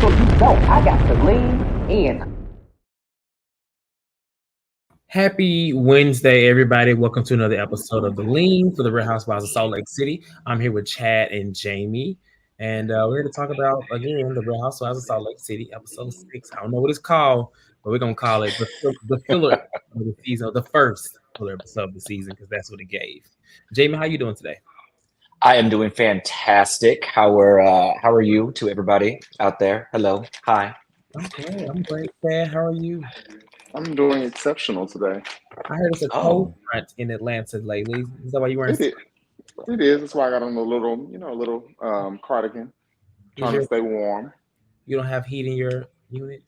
so you know I got to lean in. Happy Wednesday, everybody. Welcome to another episode of The Lean for the Real Housewives of Salt Lake City. I'm here with Chad and Jamie, and we're here to talk about, again, the Real Housewives of Salt Lake City, episode 6. I don't know what it's called, but we're going to call it the filler of the season, the first filler episode of the season, because that's what it gave. Jamie, how you doing today? I am doing fantastic. How are you to everybody out there? Hello. Hi. I'm great, Chad. How are you? I'm doing exceptional today. I heard it's a cold front in Atlanta lately. Is that why you weren't? It is. That's why I got on a little cardigan, trying to stay warm. You don't have heat in your unit?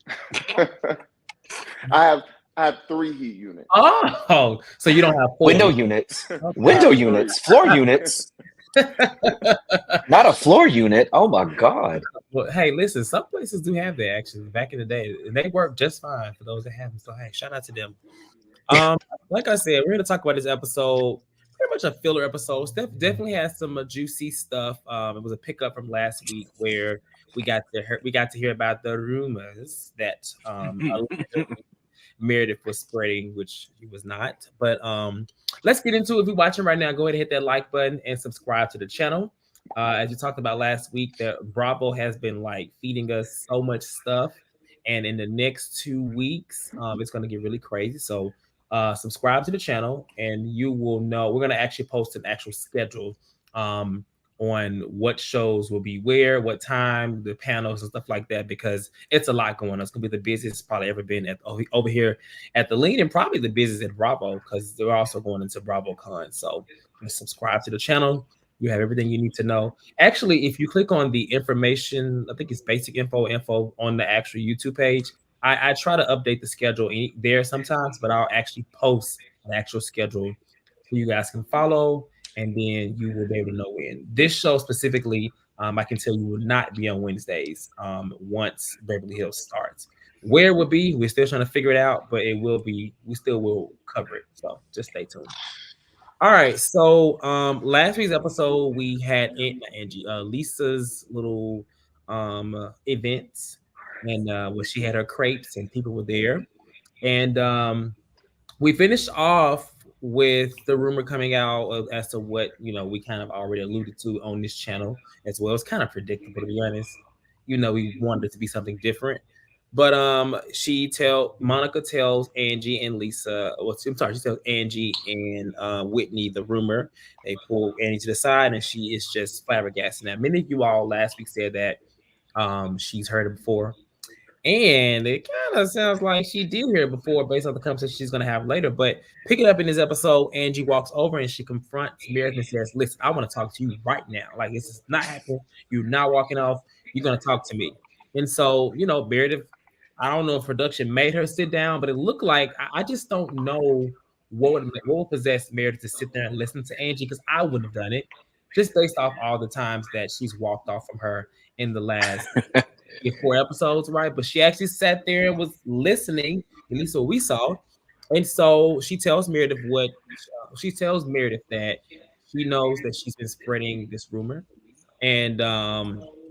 I have 3 heat units. Oh, so you don't have 4 window units, window units, floor units. Not a floor unit. Oh my God. Well, hey, listen, some places do have that actually back in the day, and they work just fine for those that have them. So hey, shout out to them. Like I said, we're going to talk about this episode. Pretty much a filler episode. Steph definitely has some juicy stuff. It was a pickup from last week where we got to hear about the rumors that Meredith was spreading, which he was not. But let's get into it. If you're watching right now, go ahead and hit that like button and subscribe to the channel. As you talked about last week, that Bravo has been like feeding us so much stuff, and in the next 2 weeks, it's going to get really crazy. So subscribe to the channel, and you will know. We're going to actually post an actual schedule on what shows will be where, what time, the panels and stuff like that, because it's a lot going on. It's going to be the busiest it's probably ever been over here at the Lean, and probably the busiest at Bravo, because they're also going into BravoCon. So subscribe to the channel. You have everything you need to know. Actually, if you click on the information, I think it's basic info on the actual YouTube page. I try to update the schedule there sometimes, but I'll actually post an actual schedule so you guys can follow, and then you will be able to know when. This show specifically, I can tell you will not be on Wednesdays once Beverly Hills starts. Where it will be, we're still trying to figure it out, but it will be. We still will cover it, so just stay tuned. All right, so last week's episode we had Angie, Lisa's little events, and where she had her crepes and people were there, and we finished off with the rumor coming out as to what we kind of already alluded to on this channel as well. It's kind of predictable, to be honest. We wanted it to be something different. But Monica tells Angie and Lisa, she tells Angie and Whitney the rumor. They pull Angie to the side, and she is just flabbergasted. Now, many of you all last week said that she's heard it before, and it kind of sounds like she did hear it before based on the conversation she's going to have later. But pick it up in this episode, Angie walks over and she confronts Meredith and says, "Listen, I want to talk to you right now. Like, this is not happening. You're not walking off. You're going to talk to me." And so, Meredith, I don't know if production made her sit down, but it looked like I just don't know what would possess Meredith to sit there and listen to Angie, because I wouldn't have done it just based off all the times that she's walked off from her in the last 4 episodes, right? But she actually sat there and was listening, at least what we saw. And so she tells Meredith that she knows that she's been spreading this rumor. And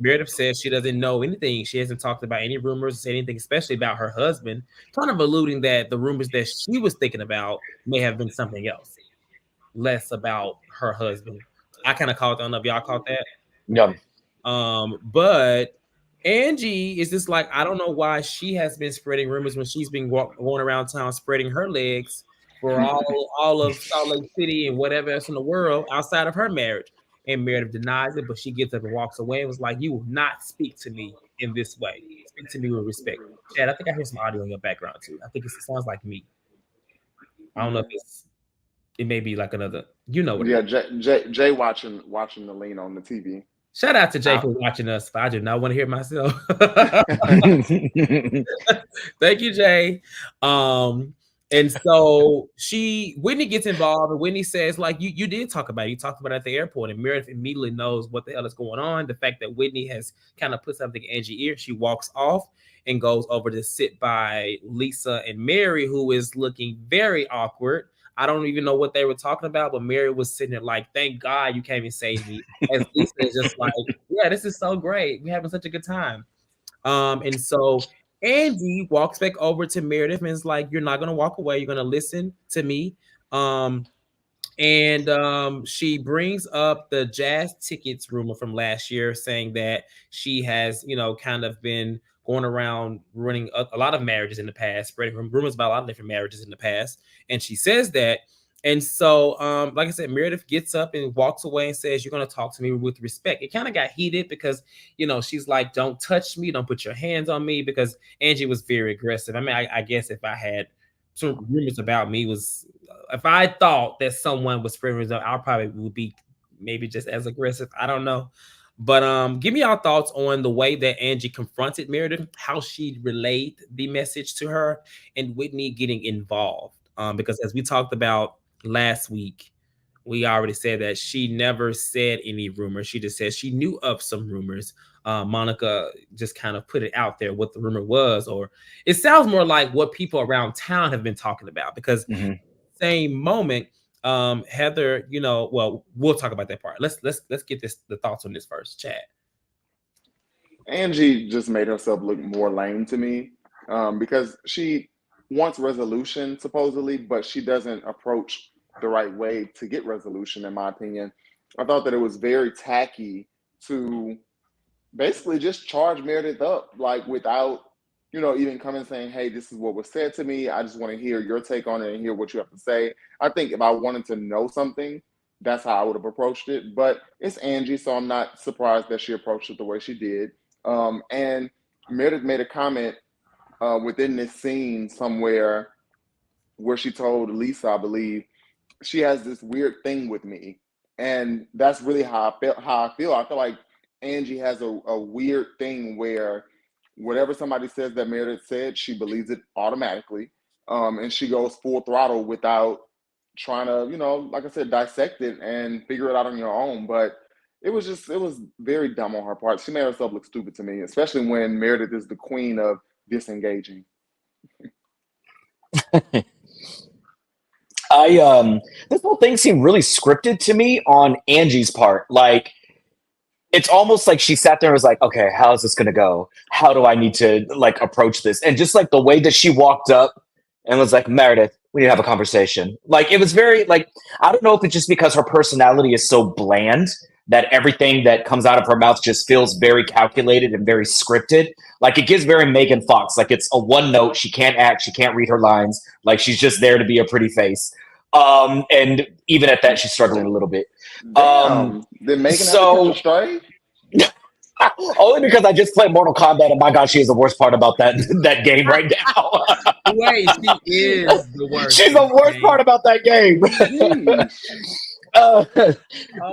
Meredith says she doesn't know anything. She hasn't talked about any rumors, anything, especially about her husband, kind of alluding that the rumors that she was thinking about may have been something else, less about her husband. I kind of caught that. I don't know if y'all caught that. Yeah. But Angie is just like, I don't know why she has been spreading rumors when she's been going around town spreading her legs for all of Salt Lake City and whatever else in the world outside of her marriage. And Meredith denies it, but she gets up and walks away and was like, "You will not speak to me in this way. Speak to me with respect." Chad, I think I hear some audio in your background too. I think it sounds like me. I don't know if it may be like another, what Yeah, Jay watching the Lean on the TV. Shout out to Jay for watching us. I do not want to hear myself. Thank you, Jay. And so Whitney gets involved, and Whitney says, like, you did talk about it. You talked about it at the airport, and Meredith immediately knows what the hell is going on. The fact that Whitney has kind of put something in Angie's ear, she walks off and goes over to sit by Lisa and Mary, who is looking very awkward. I don't even know what they were talking about, but Mary was sitting there like, "Thank God you came and saved me." As Lisa is just like, "Yeah, this is so great. We're having such a good time." And so Angie walks back over to Meredith and is like, "You're not gonna walk away. You're gonna listen to me." Um, and she brings up the jazz tickets rumor from last year, saying that she has, kind of been going around running a lot of marriages in the past, spreading rumors about a lot of different marriages in the past. And she says that. And so, like I said, Meredith gets up and walks away and says, "You're going to talk to me with respect." It kind of got heated because, she's like, "Don't touch me. Don't put your hands on me," because Angie was very aggressive. I mean, I guess if I had some rumors about me if I thought that someone was spreading rumors, I probably would be maybe just as aggressive. I don't know. But give me your thoughts on the way that Angie confronted Meredith, how she relayed the message to her, and Whitney getting involved. Because as we talked about last week, we already said that she never said any rumors. She just said she knew of some rumors. Monica just kind of put it out there what the rumor was, or it sounds more like what people around town have been talking about. Because same moment, Heather, well, we'll talk about that part. Let's get the thoughts on this first, Chad. Angie just made herself look more lame to me, because she wants resolution supposedly, but she doesn't approach the right way to get resolution, in my opinion. I thought that it was very tacky to basically just charge Meredith up, like without, even coming saying, "Hey, this is what was said to me. I just want to hear your take on it and hear what you have to say." I think if I wanted to know something, that's how I would have approached it. But it's Angie, so I'm not surprised that she approached it the way she did. And Meredith made a comment within this scene somewhere where she told Lisa, I believe, she has this weird thing with me. And that's really how I feel. I feel like Angie has a weird thing where whatever somebody says that Meredith said, she believes it automatically. And she goes full throttle without trying to, like I said, dissect it and figure it out on your own. But it was very dumb on her part. She made herself look stupid to me, especially when Meredith is the queen of disengaging. This whole thing seemed really scripted to me on Angie's part. Like, it's almost like she sat there and was like, "Okay, how is this gonna go? How do I need to approach this?" And just like the way that she walked up and was like, "Meredith, we need to have a conversation." Like, it was very I don't know if it's just because her personality is so bland that everything that comes out of her mouth just feels very calculated and very scripted. Like, it gives very Megan Fox. Like, it's a one note. She can't act. She can't read her lines. Like, she's just there to be a pretty face. And even at that, she's struggling a little bit. Did Megan have to catch a stray? Only because I just played Mortal Kombat, and my God, she is the worst part about that game right now. Wait, she is the worst. She's the worst part about that game.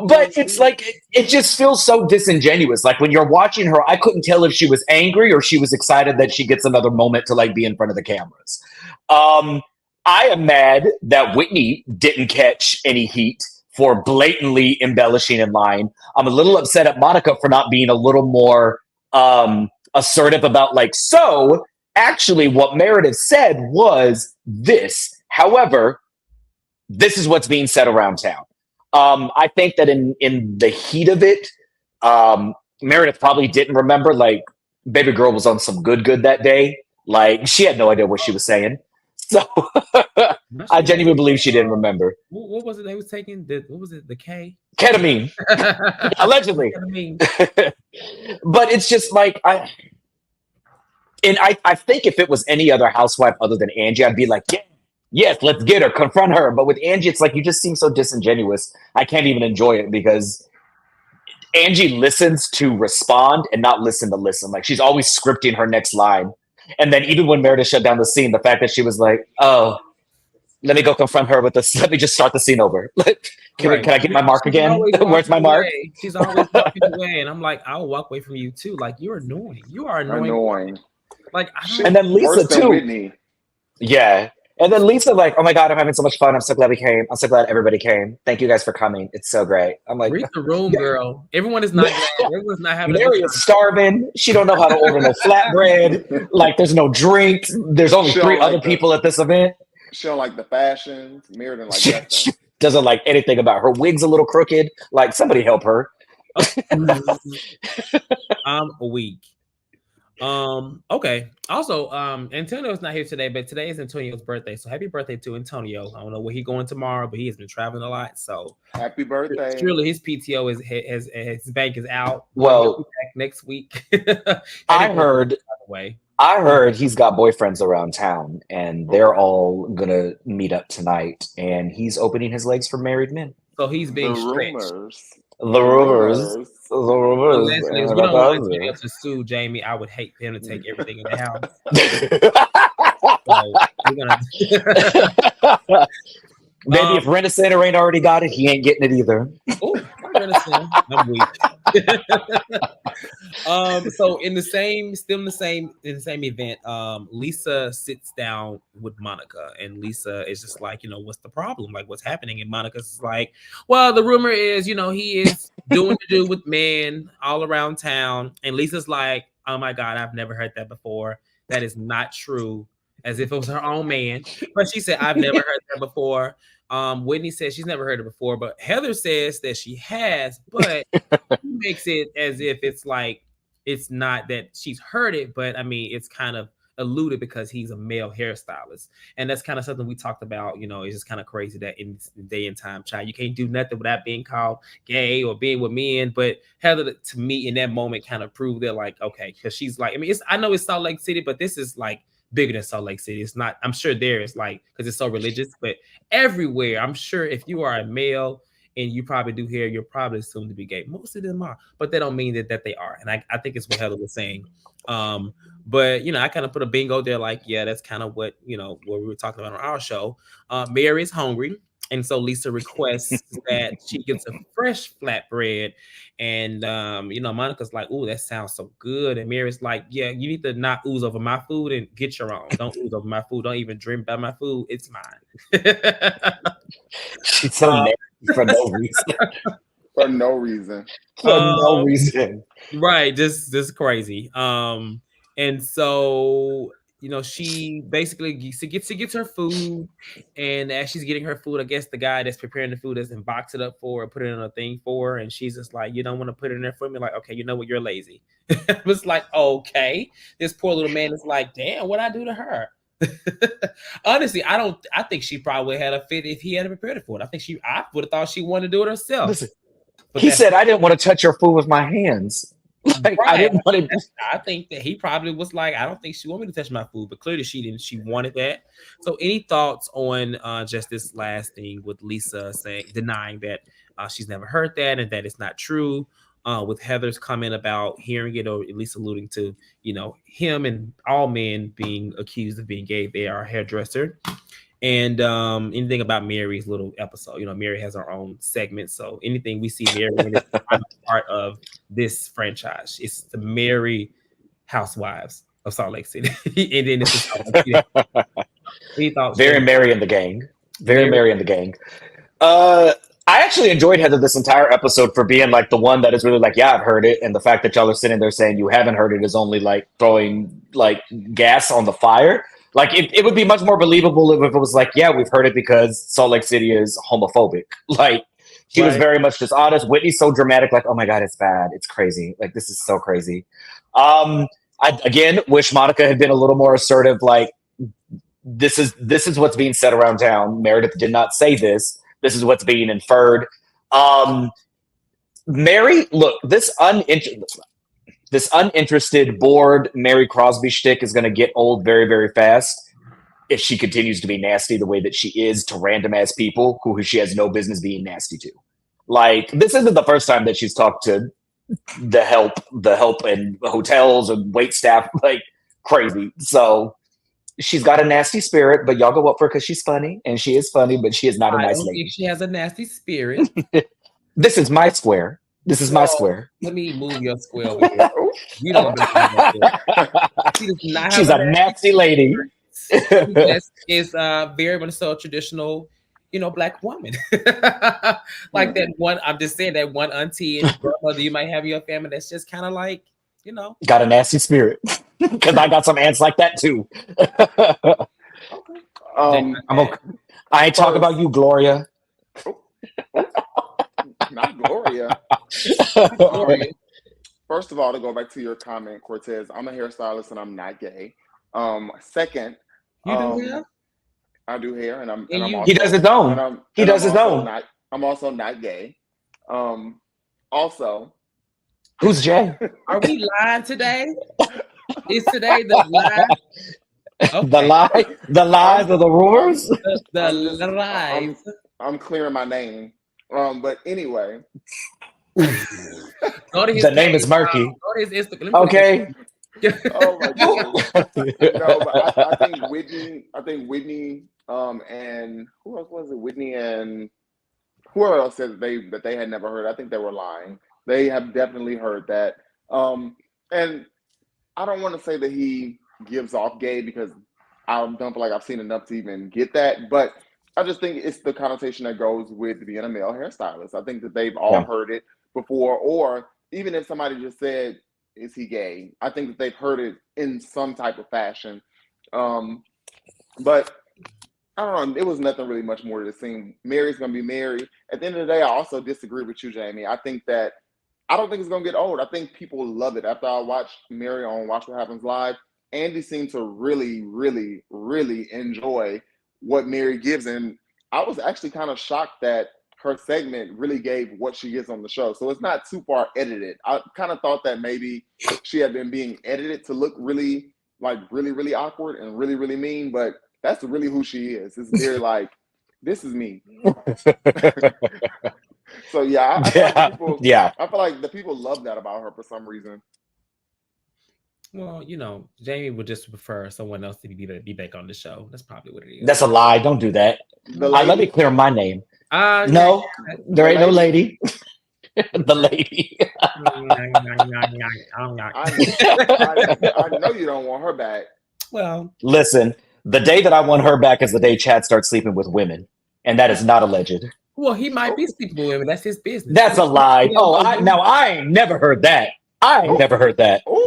But it's like it just feels so disingenuous. Like, when you're watching her, I couldn't tell if she was angry or she was excited that she gets another moment to be in front of the cameras. I am mad that Whitney didn't catch any heat for blatantly embellishing and lying. I'm a little upset at Monica for not being a little more assertive about so actually what Meredith said was this. However, this is what's being said around town. I think that in the heat of it, Meredith probably didn't remember, baby girl was on some good that day. She had no idea what she was saying. So I genuinely believe she didn't remember. What was it they was taking? What was it? The K? Ketamine. Allegedly. Ketamine. But it's just I think if it was any other housewife other than Angie, I'd be like, yeah, yes, let's get her, confront her. But with Angie, it's you just seem so disingenuous. I can't even enjoy it because Angie listens to respond and not listen to listen. She's always scripting her next line. And then even when Meredith shut down the scene, the fact that she was like, "Oh, let me go confront her with this. Let me just start the scene over. Can I get my mark again? Where's my mark?" She's always walking away. And I'm like, I'll walk away from you too. You're annoying. You are annoying. I don't. And then Lisa too. Whitney. Yeah. And then Lisa, "Oh my God, I'm having so much fun. I'm so glad we came. I'm so glad everybody came. Thank you guys for coming. It's so great." I'm like, read the room, girl. Everyone is not glad. Everyone's not having Mary is starving. She don't know how to order no flatbread. There's no drink. There's only 3 other people at this event. She don't like the fashions. Mary didn't like that. She doesn't like anything about her. Wig's a little crooked. Somebody help her. I'm weak. Okay. Also, Antonio's not here today, but today is Antonio's birthday. So happy birthday to Antonio. I don't know where he's going tomorrow, but he has been traveling a lot. So Happy birthday. surely his PTO is his bank is out. Well, he'll be back next week. I heard way. I heard he's got boyfriends around town, and they're all gonna meet up tonight, and he's opening his legs for married men. So he's being The stretched. rumors. The rumors. The Well, rumors. listen, if we don't want Antonio to sue Jamie, I would hate for him to take everything in the house. So we're gonna Maybe if Rent-A-Center ain't already got it, he ain't getting it either. Oh, I'm weak. So in the same event, Lisa sits down with Monica, and Lisa is just like, what's the problem? Like, what's happening? And Monica's like, well, the rumor is, he is doing to do with men all around town. And Lisa's like, oh my God, I've never heard that before. That is not true. As if it was her own man. But she said, I've never heard that before. Whitney says she's never heard it before, but Heather says that she has, but she makes it as if it's like, it's not that she's heard it, but I mean, it's kind of alluded because he's a male hairstylist. And that's kind of something we talked about, it's just kind of crazy that in this day and time, child, you can't do nothing without being called gay or being with men. But Heather, to me, in that moment, kind of proved that, like, okay, because she's like, I mean, I know it's Salt Lake City, but this is like bigger than Salt Lake City. It's not, I'm sure there is, like, because it's so religious, but everywhere, I'm sure if you are a male and you probably do hair, you're probably assumed to be gay. Most of them are, but they don't mean that they are. And I think it's what Heather was saying. But I kind of put a bingo there, like, yeah, that's kind of what we were talking about on our show. Mary is hungry. And so Lisa requests that she gets a fresh flatbread. And, Monica's like, ooh, that sounds so good. And Mary's like, yeah, you need to not ooze over my food and get your own. Don't ooze over my food. Don't even dream about my food. It's mine. She's so nasty for no reason. For no reason. For no reason. Right. Just crazy. And so she basically gets her food, and as she's getting her food, I guess the guy that's preparing the food doesn't box it up for her, put it in a thing for her, and she's just like, you don't want to put it in there for me? Like, okay, you know what, you're lazy. It was like, okay. This poor little man is like, damn, what'd I do to her? Honestly, I think she probably had a fit if he hadn't prepared it for it. I would have thought she wanted to do it herself. Listen, he said, I didn't want to touch your food with my hands. Like, right. I didn't want to. I think that he probably was like, I don't think she wanted me to touch my food, but clearly she didn't. She wanted that. So, any thoughts on just this last thing with Lisa denying that she's never heard that and that it's not true? With Heather's comment about hearing it, or at least alluding to, him and all men being accused of being gay. They are a hairdresser. And anything about Mary's little episode. Mary has her own segment. So anything we see Mary in is part of this franchise. It's the Mary Housewives of Salt Lake City. And then it's very Mary in the gang. Very Mary in the gang. I actually enjoyed Heather this entire episode for being like the one that is really like, yeah, I've heard it. And the fact that y'all are sitting there saying you haven't heard it is only like throwing like gas on the fire. Like, it would be much more believable if it was like, yeah, we've heard it because Salt Lake City is homophobic. Like, she was very much just honest. Whitney's so dramatic, like, oh my God, it's bad. It's crazy. Like, this is so crazy. I, again, wish Monica had been a little more assertive. Like, this is what's being said around town. Meredith did not say this. This is what's being inferred. Mary, look, this uninterested, bored Mary Crosby shtick is going to get old very, very fast if she continues to be nasty the way that she is to random ass people who she has no business being nasty to. Like, this isn't the first time that she's talked to the help in hotels and wait staff like crazy. So she's got a nasty spirit, but y'all go up for her because she's funny, and she is funny, but she is not a nice lady. She has a nasty spirit. This is my square. This is my square. Let me move your square over here. You don't She's a nasty lady. Is very much so a traditional, Black woman. Like that one, I'm just saying that one auntie and grandmother you might have in your family that's just kind of like, got a nasty spirit. Because I got some aunts like that too. I ain't talking about you, Gloria. Not Gloria. First of all, to go back to your comment, Cortez, I'm a hairstylist and I'm not gay. Second, You do hair? I do hair, and I'm And and I'm you- He also does his own. and I'm He and does I'm his also own. not I'm also not gay. Also, Who's Jay? Are we live today? Is today the live? The Okay. lies of the roars. The I'm just live. I'm clearing my name. But anyway, Go to his The name page. is murky. Go to his Instagram. Okay. oh my goodness. No, but I think Whitney, and who else was it? Whitney and whoever else said that they had never heard. I think they were lying. They have definitely heard that. And I don't want to say that he gives off gay because I don't feel like I've seen enough to even get that. But I just think it's the connotation that goes with being a male hairstylist. I think that they've all heard it before, or even if somebody just said, "Is he gay?" I think that they've heard it in some type of fashion. But I don't know. It was nothing really much more to the scene. Mary's going to be Mary. At the end of the day, I also disagree with you, Jamie. I don't think it's going to get old. I think people love it. After I watched Mary on Watch What Happens Live, Andy seemed to really, really, really enjoy what Mary gives. And I was actually kind of shocked that her segment really gave what she gets on the show. So it's not too far edited. I kind of thought that maybe she had been being edited to look really, really, really awkward and really, really mean. But that's really who she is. It's very like, this is me. So yeah, I feel like the people love that about her for some reason. Well, Jamie would just prefer someone else to be back on the show. That's probably what it is. That's a lie. Don't do that. Let me clear my name. No, there ain't no lady. The lady. I know you don't want her back. Well, listen, the day that I want her back is the day Chad starts sleeping with women, and that is not alleged. Well, he might be sleeping with women. That's his business. That's a lie. I ain't never heard that.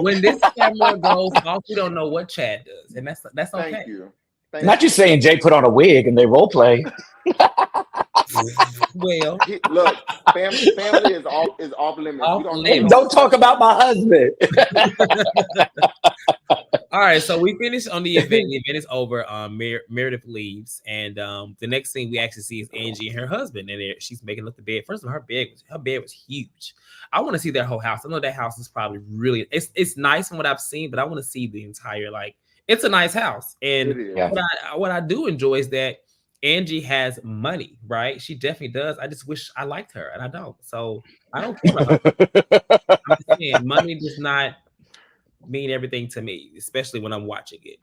When this camera goes off, we don't know what Chad does, and that's okay. Thank you. Not you saying Jay put on a wig and they role play. Well, look, family is off limits. Don't talk about my husband. All right, so we finished on the event. The event is over. Meredith leaves, and the next thing we actually see is Angie and her husband, and she's making up the bed. First of all, her bed was huge. I want to see their whole house. I know that house is probably really it's nice from what I've seen, but I want to see the entire it's a nice house. And what I do enjoy is that Angie has money, right? She definitely does. I just wish I liked her, and I don't. So I don't care about her. I'm just saying, money does not mean everything to me, especially when I'm watching it.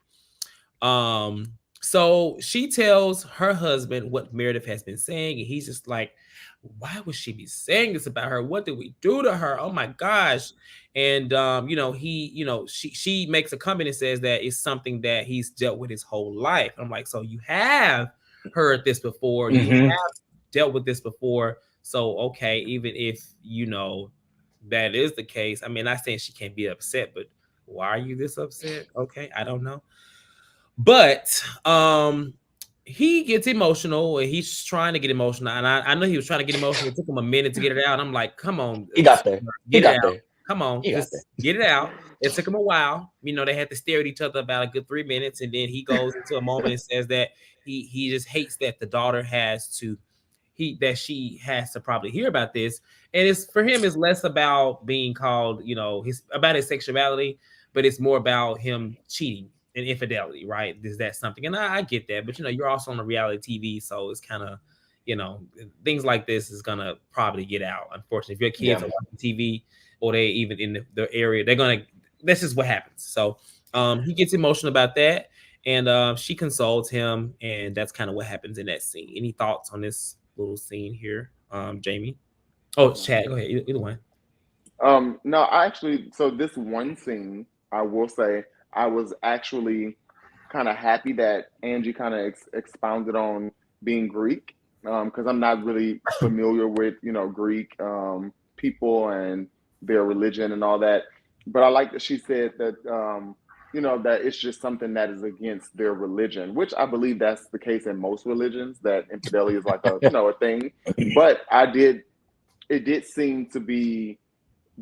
So she tells her husband what Meredith has been saying, and he's just like, why would she be saying this about her? What did we do to her? Oh my gosh. And she makes a comment and says that it's something that he's dealt with his whole life. I'm like, so you have heard this before, you have dealt with this before. So okay, even if that is the case, I mean, not saying she can't be upset, but why are you this upset? Okay, I don't know. But he gets emotional, and he's trying to get emotional. And I know he was trying to get emotional. It took him a minute to get it out. I'm like, come on. He got there. Get it out. Come on. Just get it out. It took him a while. They had to stare at each other about a good 3 minutes. And then he goes into a moment and says that he just hates that the daughter she has to probably hear about this. And it's for him, it's less about being called, about his sexuality, but it's more about him cheating and infidelity, right? Is that something? And I get that, but you're also on a reality TV, so it's kind of, things like this is gonna probably get out. Unfortunately, if your kids are watching TV or they even in the area, that's just what happens. So he gets emotional about that, and she consoles him, and that's kind of what happens in that scene. Any thoughts on this little scene here, Jamie? Oh, Chad, go ahead. Either one. No, so this one scene, I will say, I was actually kind of happy that Angie kind of expounded on being Greek, because I'm not really familiar with, Greek people and their religion and all that. But I like that she said that, that it's just something that is against their religion, which I believe that's the case in most religions, that infidelity is like a thing. But it did seem to be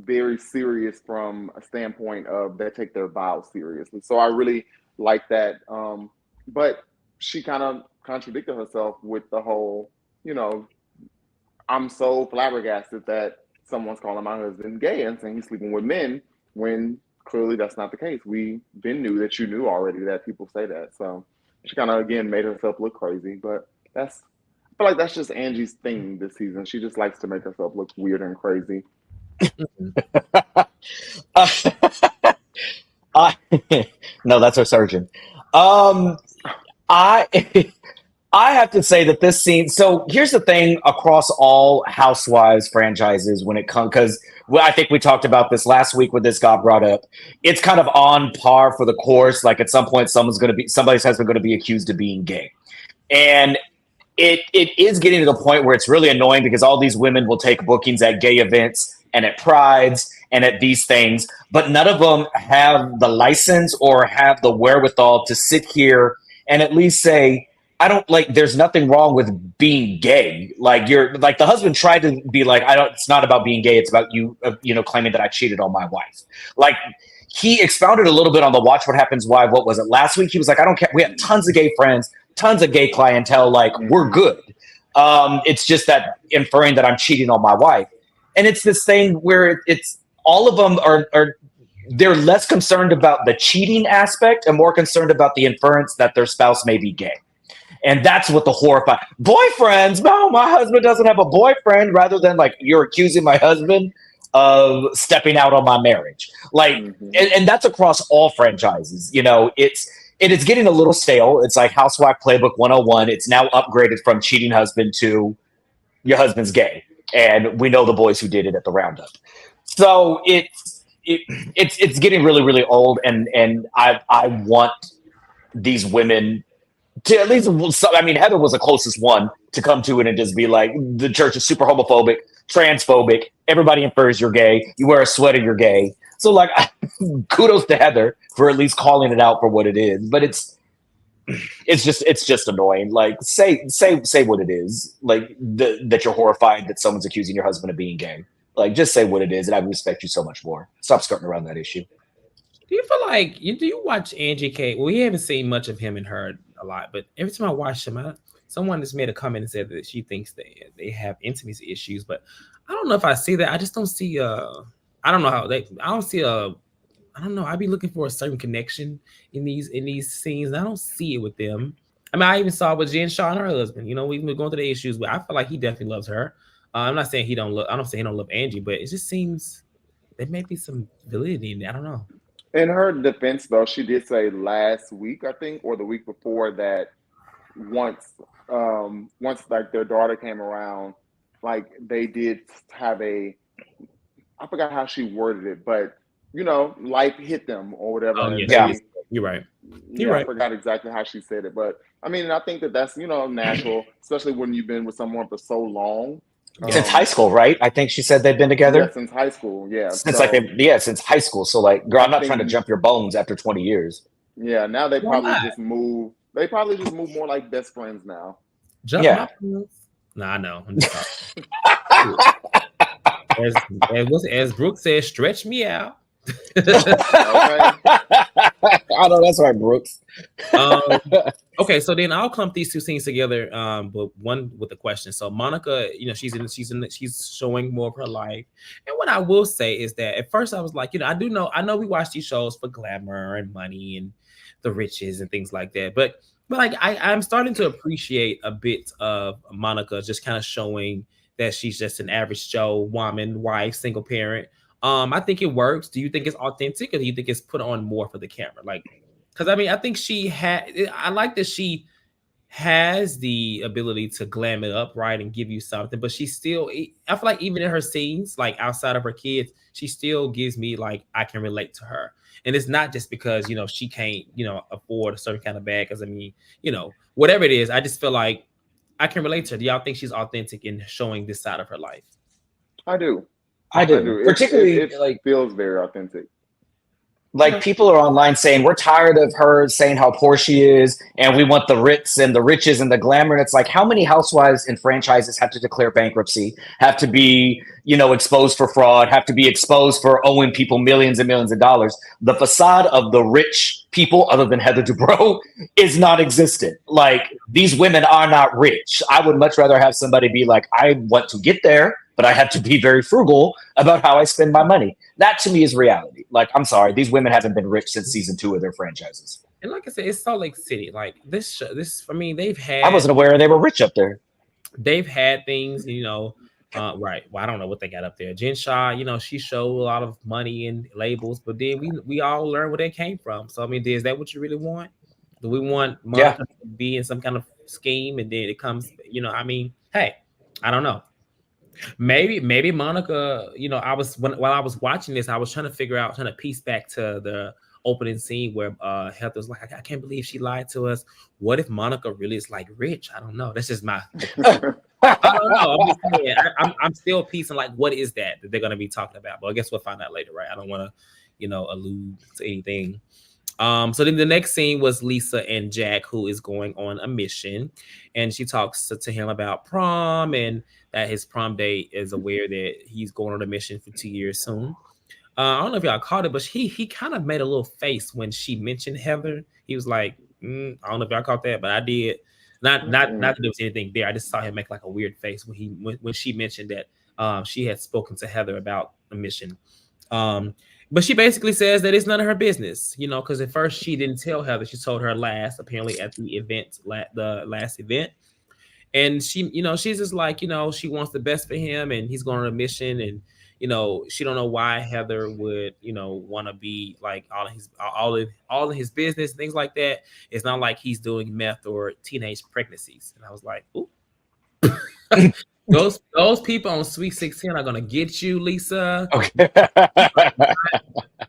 very serious from a standpoint of they take their vows seriously. So I really like that. But she kind of contradicted herself with the whole, you know, I'm so flabbergasted that someone's calling my husband gay and saying he's sleeping with men when clearly that's not the case. We been knew that you knew already that people say that. So she kind of again made herself look crazy. But that's I feel like that's just Angie's thing this season. She just likes to make herself look weird and crazy. No, that's our surgeon. I I have to say that this scene. So here's the thing across all Housewives franchises when it comes, because I think we talked about this last week when this got brought up. It's kind of on par for the course. Like at some point, somebody's husband going to be accused of being gay, and it is getting to the point where it's really annoying because all these women will take bookings at gay events and at prides and at these things, but none of them have the license or have the wherewithal to sit here and at least say, I don't like, there's nothing wrong with being gay. Like you're like the husband tried to be like, it's not about being gay. It's about you, claiming that I cheated on my wife. Like he expounded a little bit on the Watch What Happens Why. What was it last week? He was like, I don't care. We have tons of gay friends, tons of gay clientele. Like we're good. It's just that inferring that I'm cheating on my wife. And it's this thing where it's all of them are they're less concerned about the cheating aspect and more concerned about the inference that their spouse may be gay. And that's what the horrifying boyfriends. No, my husband doesn't have a boyfriend. Rather than like you're accusing my husband of stepping out on my marriage, like, and that's across all franchises. You know, it is getting a little stale. It's like Housewife Playbook 101. It's now upgraded from cheating husband to your husband's gay, and we know the boys who did it at the roundup. So it's getting really really old, and I want these women to at least, I mean, Heather was the closest one to come to it and just be like, the church is super homophobic, transphobic. Everybody infers you're gay. You wear a sweater, you're gay. So like, kudos to Heather for at least calling it out for what it is. But it's just annoying. Like say what it is. Like that you're horrified that someone's accusing your husband of being gay. Like just say what it is, and I respect you so much more. Stop skirting around that issue. Do you feel like do you watch Angie K? Well, we haven't seen much of him and her a lot, but every time I watch him, someone just made a comment and said that she thinks they have intimacy issues, but I don't know if I see that. I just don't see I don't know how I don't see I don't know. I'd be looking for a certain connection in these scenes, and I don't see it with them. I mean, I even saw it with Jen Shah and her husband. You know, we've been going through the issues, but I feel like he definitely loves her. I'm not saying he don't love. I don't say he don't love Angie, but it just seems there may be some validity in it. I don't know. In her defense, though, she did say last week, I think, or the week before, that once like their daughter came around, like they did have I forgot how she worded it, but you know, life hit them or whatever. Oh, yeah, you're right. You're right. I forgot exactly how she said it, but I mean, I think that's natural, especially when you've been with someone for so long. Since high school, right? I think she said they've been together. Yeah, since high school. Yeah. Since since high school. So like, girl, I'm not trying to jump your bones after 20 years. Yeah. Now they probably just move. They probably just move more like best friends now. Nah, I know. as Brooke says, stretch me out. I know that's right, Brooks. Okay, so then I'll clump these two scenes together, but one with a question. So Monica, she's showing more of her life, and what I will say is that at first I was like, I know we watch these shows for glamour and money and the riches and things like that, but like I'm starting to appreciate a bit of Monica just kind of showing that she's just an average Joe woman, wife, single parent. I think it works. Do you think it's authentic, or do you think it's put on more for the camera? Like, because I mean, I think I like that she has the ability to glam it up, right, and give you something, but I feel like even in her scenes, like outside of her kids, she still gives me like, I can relate to her. And it's not just because, she can't, afford a certain kind of bag. Because I mean, whatever it is, I just feel like I can relate to her. Do y'all think she's authentic in showing this side of her life? I do. Particularly, it like feels very authentic. Like people are online saying we're tired of her saying how poor she is, and we want the Ritz and the riches and the glamour. And it's like, how many housewives and franchises have to declare bankruptcy, have to be, exposed for fraud, have to be exposed for owing people millions and millions of dollars. The facade of the rich people, other than Heather Dubrow, is non-existent. Like, these women are not rich. I would much rather have somebody be like, I want to get there, but I have to be very frugal about how I spend my money. That to me is reality. Like, I'm sorry, these women haven't been rich since season 2 of their franchises. And like I said, it's Salt Lake City. Like this, I mean, I wasn't aware they were rich up there. They've had things, right. Well, I don't know what they got up there. Jen Shah, she showed a lot of money and labels, but then we all learned where they came from. So I mean, is that what you really want? Do we want Monica to be in some kind of scheme, and then it comes, I mean, hey, I don't know. Maybe Monica, while I was watching this, I was trying to piece back to the opening scene where Heather's like, I can't believe she lied to us. What if Monica really is like rich? I don't know. That's just my I don't know. I'm just saying, I'm still piecing like what is that they're gonna be talking about. But I guess we'll find out later, right? I don't want to, allude to anything. So then the next scene was Lisa and Jack, who is going on a mission, and she talks to him about prom and that his prom date is aware that he's going on a mission for 2 years soon. I don't know if y'all caught it, but he kind of made a little face when she mentioned Heather. He was like, I don't know if y'all caught that, but I did. Not that there was anything there. I just saw him make like a weird face when she mentioned that she had spoken to Heather about the mission. But she basically says that it's none of her business, because at first she didn't tell Heather. She told her apparently at the event, the last event. And she, she's just like, she wants the best for him and he's going on a mission. And, she don't know why Heather would, want to be like all of his business, things like that. It's not like he's doing meth or teenage pregnancies. And I was like, ooh. Those people on Sweet 16 are gonna get you, Lisa. Okay.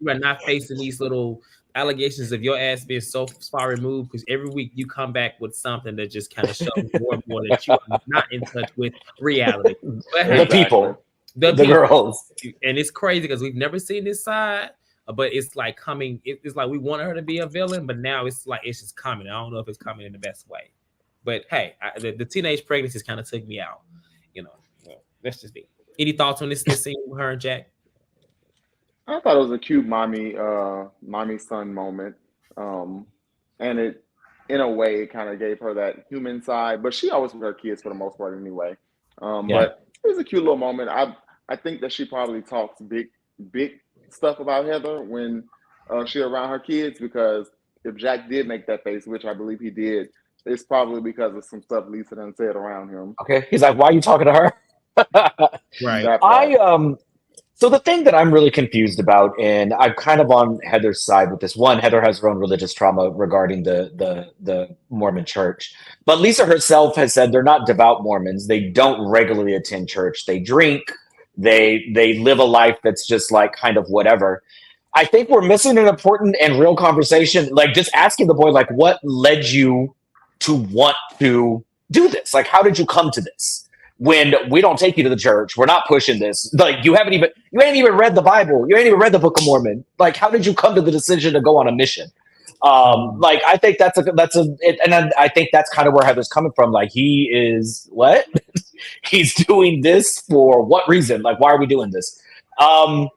You are not facing these little allegations of your ass being so far removed, because every week you come back with something that just kind of shows more and more that you are not in touch with reality. But the people, the girls, and it's crazy because we've never seen this side. But it's like coming. It's like we wanted her to be a villain, but now it's like it's just coming. I don't know if it's coming in the best way. But hey, the teenage pregnancies kind of took me out. That's just me. Any thoughts on this scene with her and Jack? I thought it was a cute mommy son moment, and it, in a way, it kind of gave her that human side. But she always with her kids for the most part, anyway. But it was a cute little moment. I think that she probably talks big stuff about Heather when she around her kids, because if Jack did make that face, which I believe he did, it's probably because of some stuff Lisa done said around him. Okay, he's like, "Why are you talking to her?" Right. So the thing that I'm really confused about, and I'm kind of on Heather's side with this. One, Heather has her own religious trauma regarding the Mormon church, but Lisa herself has said they're not devout Mormons. They don't regularly attend church. They drink. They live a life that's just like kind of whatever. I think we're missing an important and real conversation. Like just asking the boy, like, what led you to want to do this? Like, how did you come to this? When we don't take you to the church, we're not pushing this. Like you ain't even read the Bible. You ain't even read the Book of Mormon. Like, how did you come to the decision to go on a mission? Like, I think and I think that's kind of where Heather's coming from. Like, he is what? He's doing this for what reason? Like, why are we doing this? I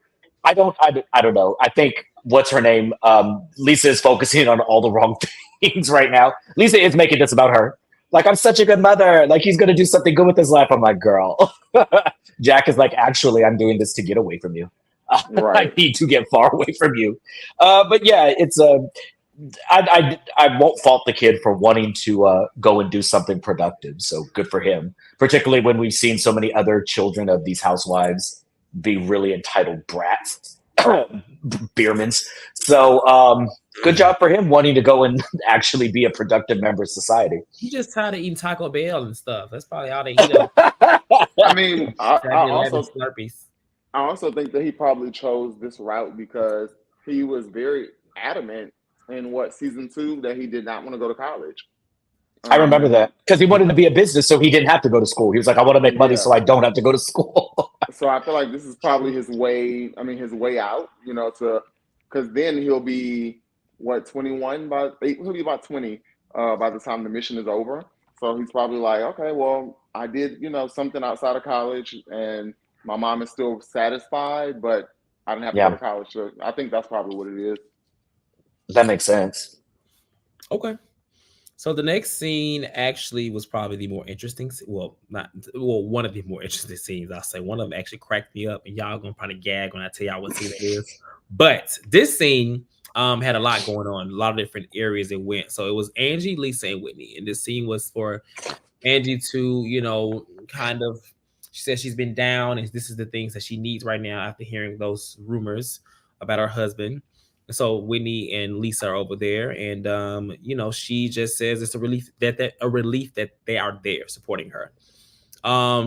don't know. I think what's her name? Lisa is focusing on all the wrong things right now. Lisa is making this about her. Like, I'm such a good mother. Like, he's going to do something good with his life. I'm like, girl. Jack is like, actually, I'm doing this to get away from you. Right. I need to get far away from you. But yeah, it's I won't fault the kid for wanting to go and do something productive. So good for him, particularly when we've seen so many other children of these housewives be really entitled brats, Beermans. So good job for him wanting to go and actually be a productive member of society. He just tired of eating Taco Bell and stuff. That's probably all they eat. I mean, I also think that he probably chose this route because he was very adamant in season 2 that he did not want to go to college. I remember that because he wanted to be a business, so he didn't have to go to school. He was like, I want to make money so I don't have to go to school. So I feel like this is probably his way out, because then he'll be 21 he'll be about 20 by the time the mission is over. So he's probably like, okay, well, I did, something outside of college, and my mom is still satisfied, but I didn't have to go to college. So I think that's probably what it is. That makes sense. Okay. So the next scene actually was probably the more interesting. Well, one of the more interesting scenes. I'll say one of them actually cracked me up, and y'all gonna probably gag when I tell y'all what scene it is. But this scene had a lot going on, a lot of different areas it went. So it was Angie, Lisa, and Whitney, and this scene was for Angie to, kind of. She says she's been down, and this is the things that she needs right now after hearing those rumors about her husband. So Whitney and Lisa are over there, and she just says it's a relief that they are there supporting her.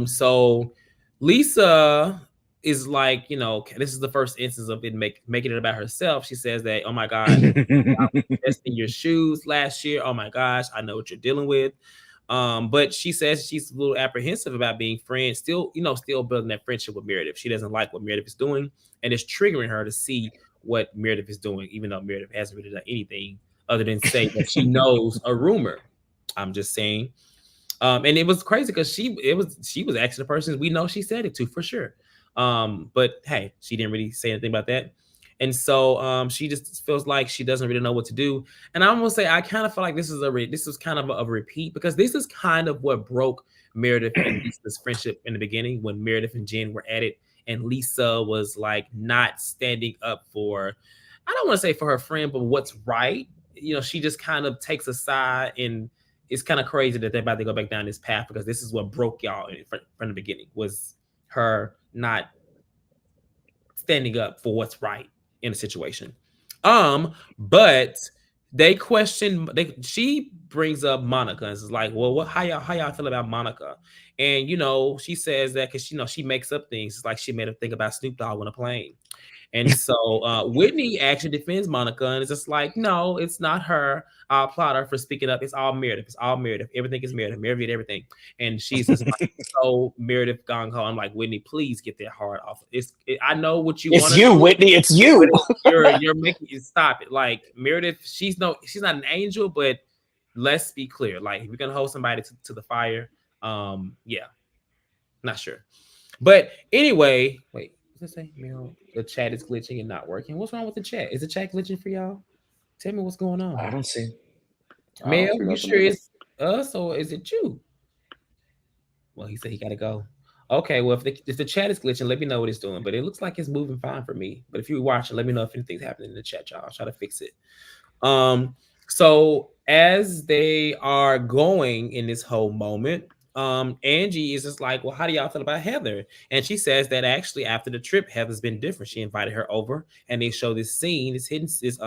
So Lisa is like, this is the first instance of it making it about herself. She says that, oh my God, I was just in your shoes last year. Oh my gosh, I know what you're dealing with. But she says she's a little apprehensive about being friends, still building that friendship with Meredith. She doesn't like what Meredith is doing, and it's triggering her to see what Meredith is doing, even though Meredith hasn't really done anything other than say that she knows a rumor. I'm just saying. And it was crazy because she was actually the person we know she said it to for sure. But hey, she didn't really say anything about that. And so she just feels like she doesn't really know what to do. And I'm gonna say I kind of feel like this is kind of a repeat, because this is kind of what broke Meredith and Lisa's friendship in the beginning, when Meredith and Jen were at it, and Lisa was like not standing up for, I don't want to say for her friend, but what's right. She just kind of takes a side, and it's kind of crazy that they're about to go back down this path, because this is what broke y'all from the beginning, was her not standing up for what's right in a situation. But they question, she brings up Monica, and it's like, well, how y'all feel about Monica? And she says that because she makes up things. It's like she made her think about Snoop Dogg on a plane. And so Whitney actually defends Monica, and it's just like, no, it's not her. I'll applaud her for speaking up. It's all Meredith. It's all Meredith. Everything is Meredith. Meredith, everything. And she's just like, so Meredith gone home. I'm like, Whitney, please get that heart off. I know what you want. It's you, Whitney. It's you. You're making it. Stop it. Like, Meredith, she's not an angel, but let's be clear. Like, if you're gonna hold somebody to the fire, yeah, not sure. But anyway, wait. What's it say? The chat is glitching and not working. What's wrong with the chat? Is the chat glitching for y'all? Tell me what's going on. I don't see. Mel, you sure it's us or is it you? Well, he said he gotta go. Okay, well, if the chat is glitching, let me know what it's doing. But it looks like it's moving fine for me. But if you're watching, let me know if anything's happening in the chat, y'all. I'll try to fix it. So as they are going in this whole moment, Angie is just like, well, how do y'all feel about Heather? And she says that actually after the trip, Heather's been different. She invited her over, and they show this scene, this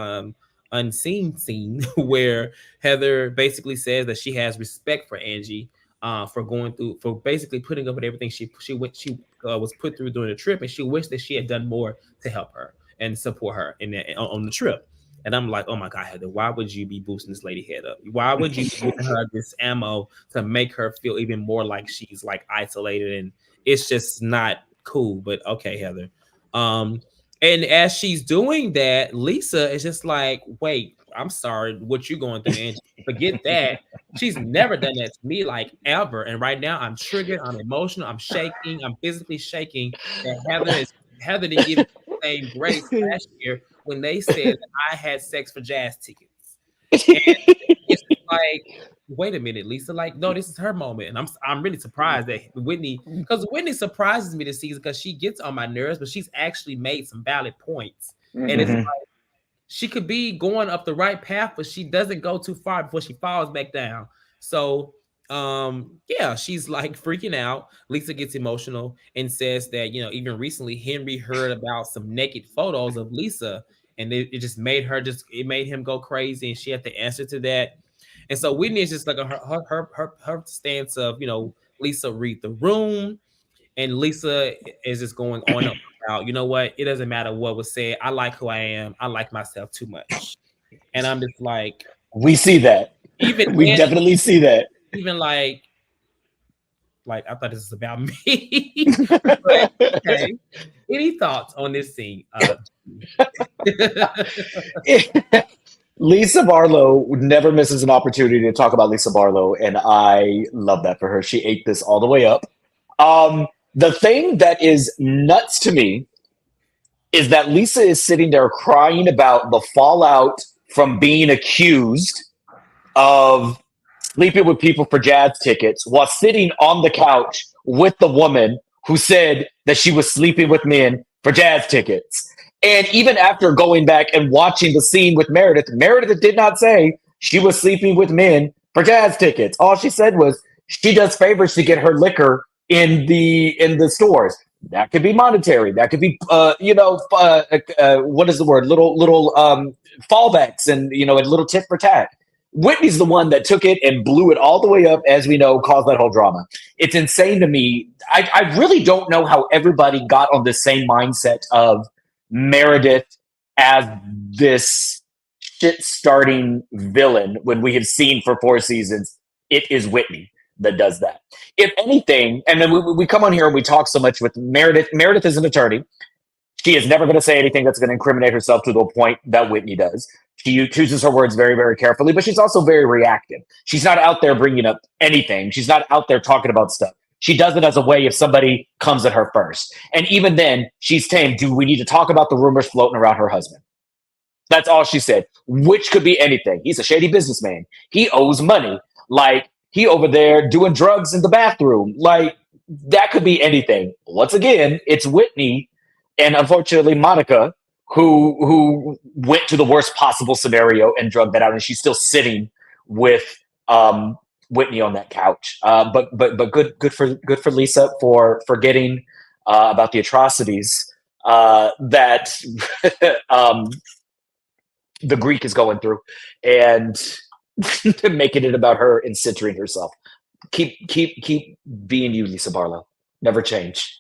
unseen scene where Heather basically says that she has respect for Angie for basically putting up with everything she was put through during the trip, and she wished that she had done more to help her and support her on the trip. And I'm like, oh my God, Heather, why would you be boosting this lady head up? Why would you give her this ammo to make her feel even more like she's like isolated? And it's just not cool. But okay, Heather. And as she's doing that, Lisa is just like, wait, I'm sorry, what you going through, Angie? Forget that. She's never done that to me, like, ever. And right now I'm triggered, I'm emotional, I'm shaking, I'm physically shaking. And Heather didn't give me the same grace last year when they said that I had sex for jazz tickets. And it's like, wait a minute, Lisa. Like, no, this is her moment. And I'm really surprised that Whitney surprises me this season, because she gets on my nerves, but she's actually made some valid points. Mm-hmm. And it's like, she could be going up the right path, but she doesn't go too far before she falls back down. So yeah, she's like freaking out. Lisa gets emotional and says that, even recently Henry heard about some naked photos of Lisa, and it just made him go crazy, and she had to answer to that. And so Whitney is just like her stance of, Lisa read the room, and Lisa is just going on about, you know what, it doesn't matter what was said. I like who I am. I like myself too much. And I'm just like, we see that. We definitely see that. Even like I thought this was about me. But, okay. Any thoughts on this scene? Lisa Barlow never misses an opportunity to talk about Lisa Barlow, and I love that for her. She ate this all the way up. The thing that is nuts to me is that Lisa is sitting there crying about the fallout from being accused of sleeping with people for jazz tickets while sitting on the couch with the woman who said that she was sleeping with men for jazz tickets. And even after going back and watching the scene with Meredith, Meredith did not say she was sleeping with men for jazz tickets. All she said was she does favors to get her liquor in the stores. That could be monetary. That could be what is the word? Little fallbacks and a little tit for tat. Whitney's the one that took it and blew it all the way up, as we know, caused that whole drama. It's insane to me. I really don't know how everybody got on the same mindset of Meredith as this shit-starting villain when we have seen for 4 seasons. It is Whitney that does that. If anything, and then we come on here and we talk so much with Meredith. Meredith is an attorney. She is never going to say anything that's going to incriminate herself to the point that Whitney does. She chooses her words very, very carefully, but she's also very reactive. She's not out there bringing up anything. She's not out there talking about stuff. She does it as a way if somebody comes at her first. And even then, she's saying, do we need to talk about the rumors floating around her husband? That's all she said, which could be anything. He's a shady businessman. He owes money. Like, he over there doing drugs in the bathroom. Like, that could be anything. Once again, it's Whitney and unfortunately Monica who went to the worst possible scenario and drugged that out, and she's still sitting with Whitney on that couch. But good for Lisa for forgetting about the atrocities that the Greek is going through, and making it about her and centering herself. Keep being you, Lisa Barlow. Never change.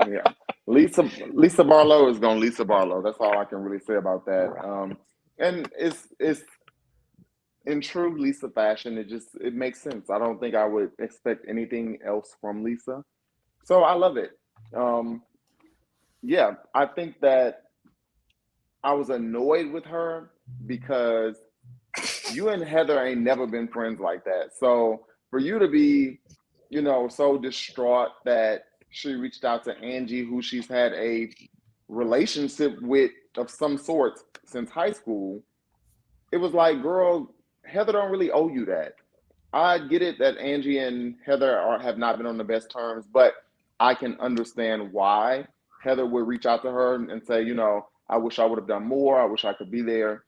Yeah. Lisa Barlow is going Lisa Barlow. That's all I can really say about that. And it's in true Lisa fashion. It makes sense. I don't think I would expect anything else from Lisa. So I love it. Yeah, I think that I was annoyed with her because you and Heather ain't never been friends like that. So for you to be, so distraught that she reached out to Angie, who she's had a relationship with of some sort since high school, it was like, girl, Heather don't really owe you that. I get it that Angie and Heather have not been on the best terms, but I can understand why Heather would reach out to her and say, I wish I would have done more. I wish I could be there.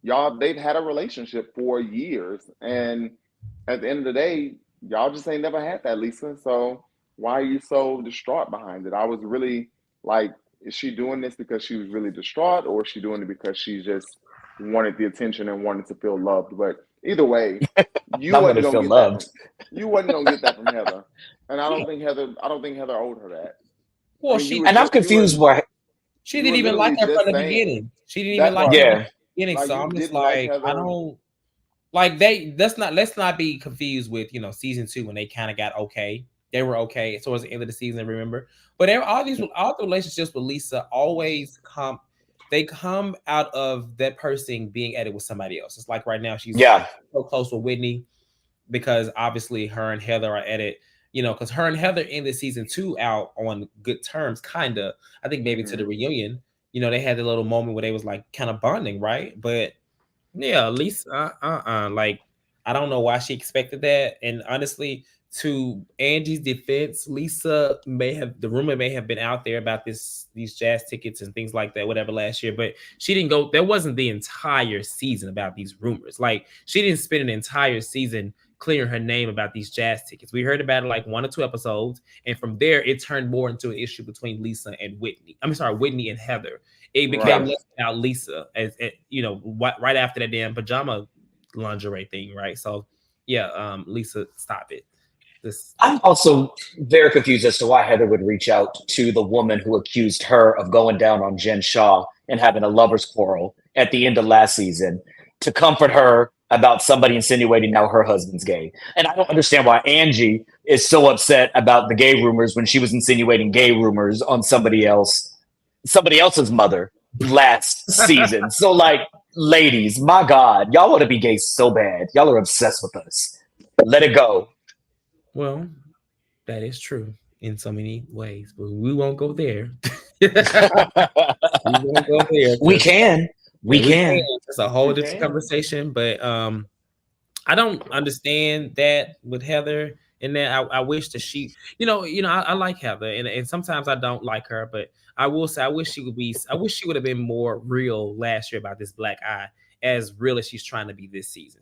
Y'all, they've had a relationship for years. And at the end of the day, y'all just ain't never had that, Lisa. So why are you so distraught behind it? I was really like, is she doing this because she was really distraught, or is she doing it because she just wanted the attention and wanted to feel loved? But either way, you wasn't gonna get loved. You wasn't gonna get that from Heather. And I don't think Heather owed her that. Well, I'm confused why she didn't even like her from the beginning. She didn't even like her from the beginning. So I'm just like, I don't like let's not be confused with, season 2 when they kind of got okay. They were okay towards the end of the season, remember? But all the relationships with Lisa always come out of that person being at it with somebody else. It's like right now she's so close with Whitney because obviously her and Heather are at it, because her and Heather ended season 2 out on good terms, kind of. I think maybe to the reunion, they had a little moment where they was like kind of bonding, right? But yeah, Lisa, like I don't know why she expected that, and honestly, to Angie's defense, Lisa the rumor may have been out there about these jazz tickets and things like that, whatever, last year, but she didn't go. There wasn't the entire season about these rumors. Like she didn't spend an entire season clearing her name about these jazz tickets. We heard about it like 1 or 2 episodes, and from there it turned more into an issue between Lisa and Whitney. Whitney and Heather. It became less about Lisa, as right after that damn pajama lingerie thing, right? So yeah, Lisa, stop it. I'm also very confused as to why Heather would reach out to the woman who accused her of going down on Jen Shah and having a lover's quarrel at the end of last season to comfort her about somebody insinuating now her husband's gay. And I don't understand why Angie is so upset about the gay rumors when she was insinuating gay rumors on somebody else's mother last season. So like, ladies, my God, y'all want to be gay so bad. Y'all are obsessed with us. Let it go. Well, That is true in so many ways, but we won't go there. We won't go there. We can. We Yeah, we can. can. It's a whole We different can. conversation, but I don't understand that with Heather. And then I wish that she, I like Heather, and sometimes I don't like her, but I will say I wish she would have been more real last year about this black eye, as real as she's trying to be this season. I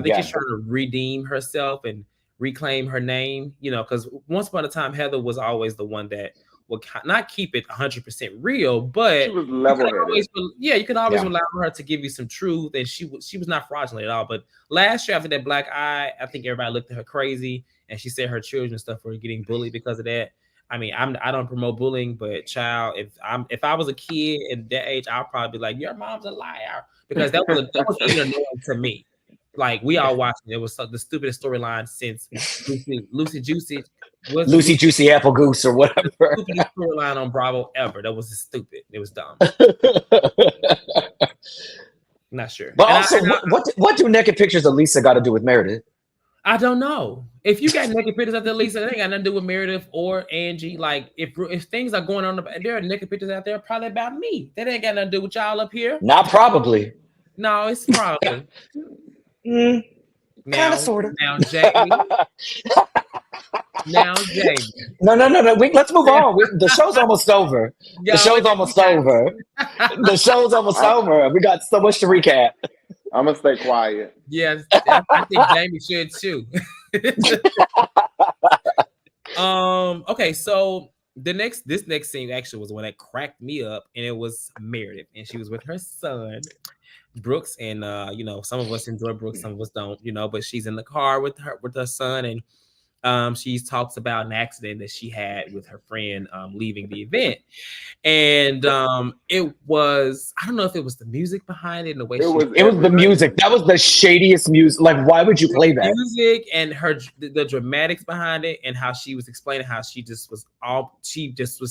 think she's trying to redeem herself and reclaim her name, because once upon a time Heather was always the one that would not keep it 100% real, but She was level-headed. you can always rely on her to give you some truth, and she was not fraudulent at all. But last year after that black eye, I think everybody looked at her crazy, and she said her children and stuff were getting bullied because of that. I mean, I don't promote bullying, but child, if I was a kid at that age, I'll probably be like, your mom's a liar, because that was annoying to me. Like, we all watching, it was the stupidest storyline since Lucy Juicy Apple Goose or whatever. The stupidest storyline on Bravo ever. That was stupid. It was dumb. Not sure. But also, what do naked pictures of Lisa got to do with Meredith? I don't know. If you got naked pictures out there, Lisa, that ain't got nothing to do with Meredith or Angie. Like, if things are going on, there are naked pictures out there probably about me. That ain't got nothing to do with y'all up here. Not probably. No, it's probably. Kind of, sort of. Now, Jamie. No. Let's move on. The show's almost over. The show's almost over. The show's almost over. We got so much to recap. I'm gonna stay quiet. Yes, I think Jamie should too. Okay, so this next scene actually was one that cracked me up, and it was Meredith, and she was with her son Brooks, and some of us enjoy Brooks, some of us don't, but she's in the car with her son, and she talks about an accident that she had with her friend leaving the event. And it was, I don't know if it was the music behind it and the way it was the music. That was the shadiest music. Like, why would you play that? Music and the dramatics behind it, and how she was explaining how she just was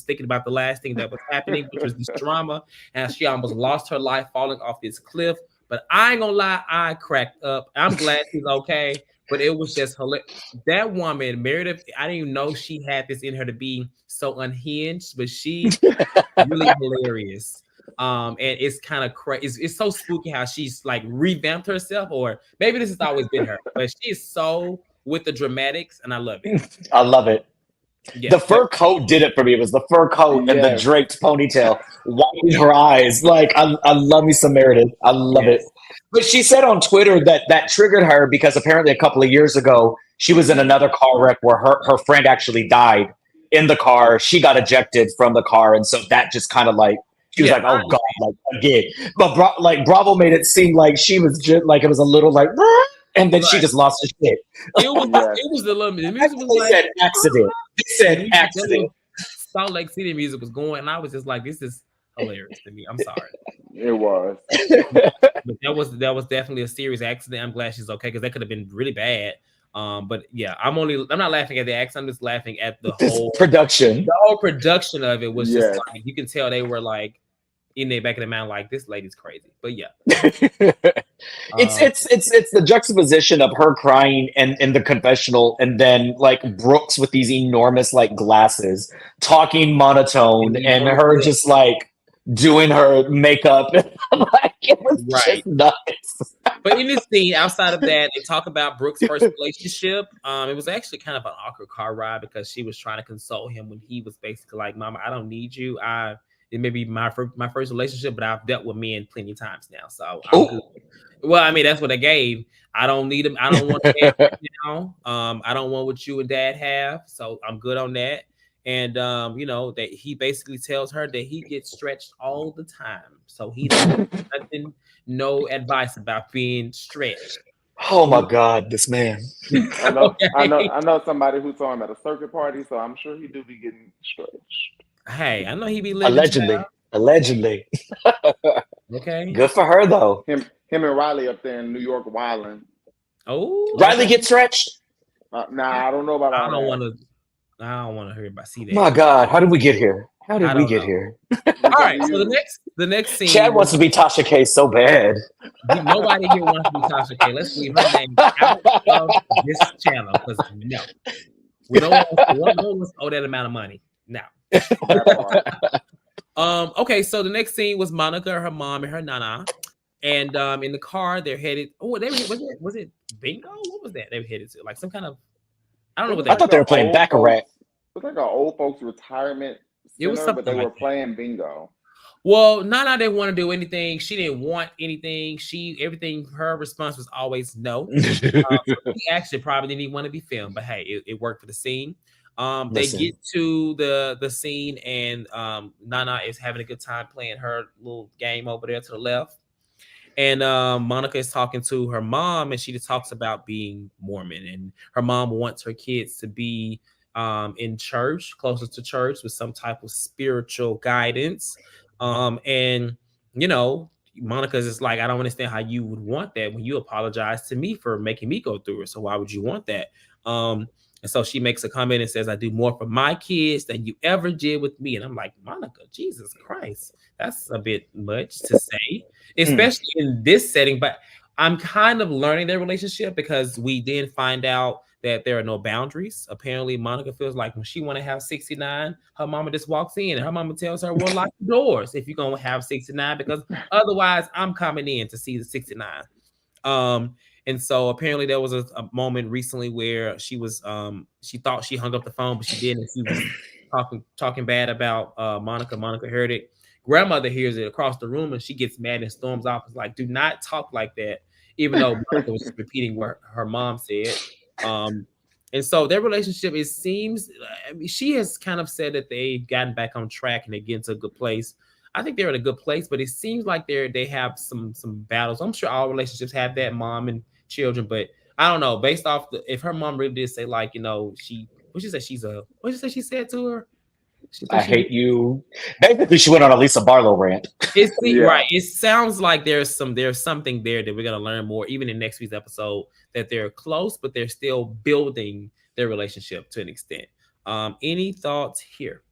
thinking about the last thing that was happening, which was this drama, and she almost lost her life falling off this cliff. But I ain't gonna lie, I cracked up. I'm glad she's okay. But it was just hilarious. That woman, Meredith, I didn't even know she had this in her to be so unhinged, but she's really hilarious. And it's kind of crazy. It's so spooky how she's like revamped herself, or maybe this has always been her, but she is so with the dramatics, and I love it. I love it. Yeah. The fur coat did it for me. It was the fur coat and the draped ponytail, wiping her eyes. Like, I love me some Meredith. I love it. But she said on Twitter that triggered her because apparently a couple of years ago, she was in another car wreck where her friend actually died in the car. She got ejected from the car. And so that just kind of like, she was like, oh God, like again. But Bravo made it seem like she was just like, it was a little like, and then she just lost her shit. It was the little, the music was like, said accident. It said accident. Salt Lake City music was going, and I was just like, this is hilarious to me. I'm sorry. It was. But that was definitely a serious accident. I'm glad she's okay, because that could have been really bad. But yeah, I'm not laughing at the accident. I'm just laughing at the whole production. The whole production of it was just like, you can tell they were like in their back of their mind, like, this lady's crazy. But yeah. It's the juxtaposition of her crying and in the confessional, and then like Brooks with these enormous like glasses talking monotone, and her just like doing her makeup. Like, it was just nuts. But in this scene, outside of that, they talk about Brooks' first relationship. It was actually kind of an awkward car ride, because she was trying to console him when he was basically like, Mama, I don't need you. It may be my first relationship, but I've dealt with men plenty of times now. So, well, I mean, that's what I gave. I don't need him. I don't want that right now. I don't want what you and Dad have. So I'm good on that. And, that he basically tells her that he gets stretched all the time. So he doesn't have no advice about being stretched. Oh my God, this man. I know somebody who saw him at a circuit party, so I'm sure he do be getting stretched. Hey, I know he be living allegedly. Okay. Good for her though. Him and Riley up there in New York wilding. Oh, Riley gets stretched? Nah, I don't know about I don't want to hear about see that. My God, how did we get here? All right, so the next scene. Chad wants to be Tasha K so bad. Nobody here wants to be Tasha K. Let's leave her name out of this channel, because no. We don't want to owe that amount of money now. Okay, so the next scene was Monica, her mom, and her nana. And in the car, they're headed. Oh, was it bingo? What was that they were headed to? Like some kind of, I don't know what I that thought was. they were playing Baccarat. It was like an old folks retirement It was center, something but they like were that. playing bingo. Well, Nana didn't want to do anything. She didn't want anything. Everything. Her response was always no. He actually probably didn't even want to be filmed, but hey, it worked for the scene. They get to the scene, and Nana is having a good time playing her little game over there to the left. And Monica is talking to her mom, and she just talks about being Mormon, and her mom wants her kids to be in church, closer to church, with some type of spiritual guidance. And you know, Monica's just like, I don't understand how you would want that when you apologize to me for making me go through it. So why would you want that? And so she makes a comment and says, I do more for my kids than you ever did with me. And I'm like, Monica, Jesus Christ, that's a bit much to say, especially in this setting. But I'm kind of learning their relationship because we then find out that there are no boundaries. Apparently, Monica feels like when she want to have 69, her mama just walks in and her mama tells her, well, lock the doors if you're going to have 69, because otherwise I'm coming in to see the 69. And so apparently there was a moment recently where she was she thought she hung up the phone, but she didn't. She was talking bad about Monica. Monica heard it. Grandmother hears it across the room, and she gets mad and storms off. It's like, do not talk like that, even though Monica was just repeating what her mom said. And so their relationship, it seems, I mean, she has kind of said that they've gotten back on track and they get into a good place. I think they're in a good place, but it seems like they have some battles. I'm sure all relationships have that, mom and children, but I don't know. Based off if her mom really did say, like, you know, what she said she said to her? I hate you. Basically, she went on a Lisa Barlow rant. Right. It sounds like there's something there that we're gonna learn more, even in next week's episode, that they're close, but they're still building their relationship to an extent. Any thoughts here?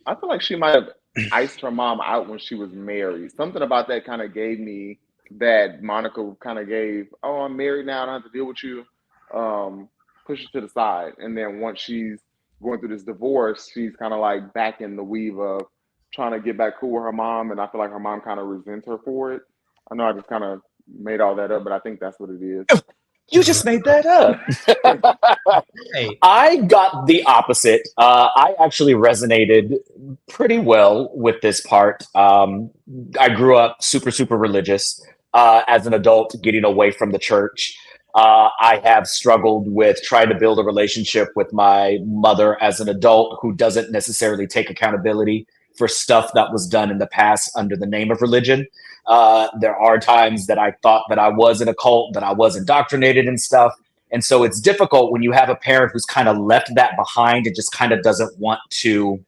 I feel like she might have iced her mom out when she was married. Something about that kind of gave me that Monica kind of gave, oh, I'm married now, I don't have to deal with you. Push it to the side. And then once she's going through this divorce, she's kind of like back in the weave of trying to get back cool with her mom. And I feel like her mom kind of resents her for it. I know I just kind of made all that up, but I think that's what it is. You just made that up. Hey. I got the opposite. I actually resonated pretty well with this part. I grew up super, super religious. As an adult, getting away from the church. I have struggled with trying to build a relationship with my mother as an adult who doesn't necessarily take accountability for stuff that was done in the past under the name of religion. There are times that I thought that I was in a cult, that I was indoctrinated and stuff. And so it's difficult when you have a parent who's kind of left that behind and just kind of doesn't want to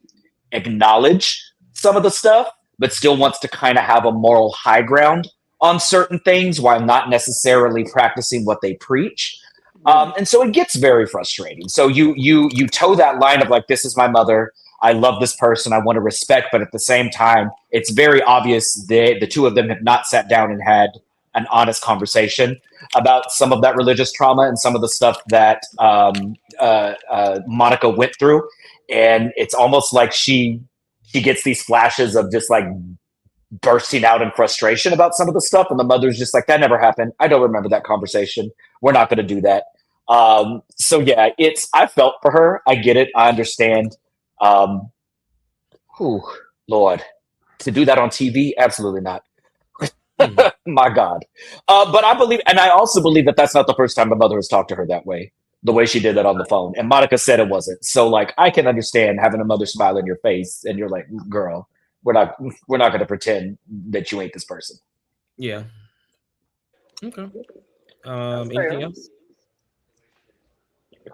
acknowledge some of the stuff, but still wants to kind of have a moral high ground on certain things while not necessarily practicing what they preach. And so it gets very frustrating. So you toe that line of like, this is my mother. I love this person. I want to respect. But at the same time, it's very obvious the two of them have not sat down and had an honest conversation about some of that religious trauma and some of the stuff that Monica went through. And it's almost like she gets these flashes of just like bursting out in frustration about some of the stuff, and the mother's just like, that never happened. I don't remember that conversation. We're not going to do that. So yeah, I felt for her. I get it. I understand. Lord, to do that on TV, absolutely not. My God. But I believe, and I also believe that that's not the first time my mother has talked to her that way, the way she did that on the phone. And Monica said it wasn't. So like, I can understand having a mother smile in your face and you're like, girl, we're not going to pretend that you ain't this person. Yeah. Okay. Anything else?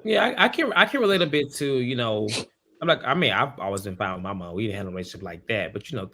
Yeah, I can relate a bit to, you know, I've always been fine with my mom. We didn't have a relationship like that, but you know,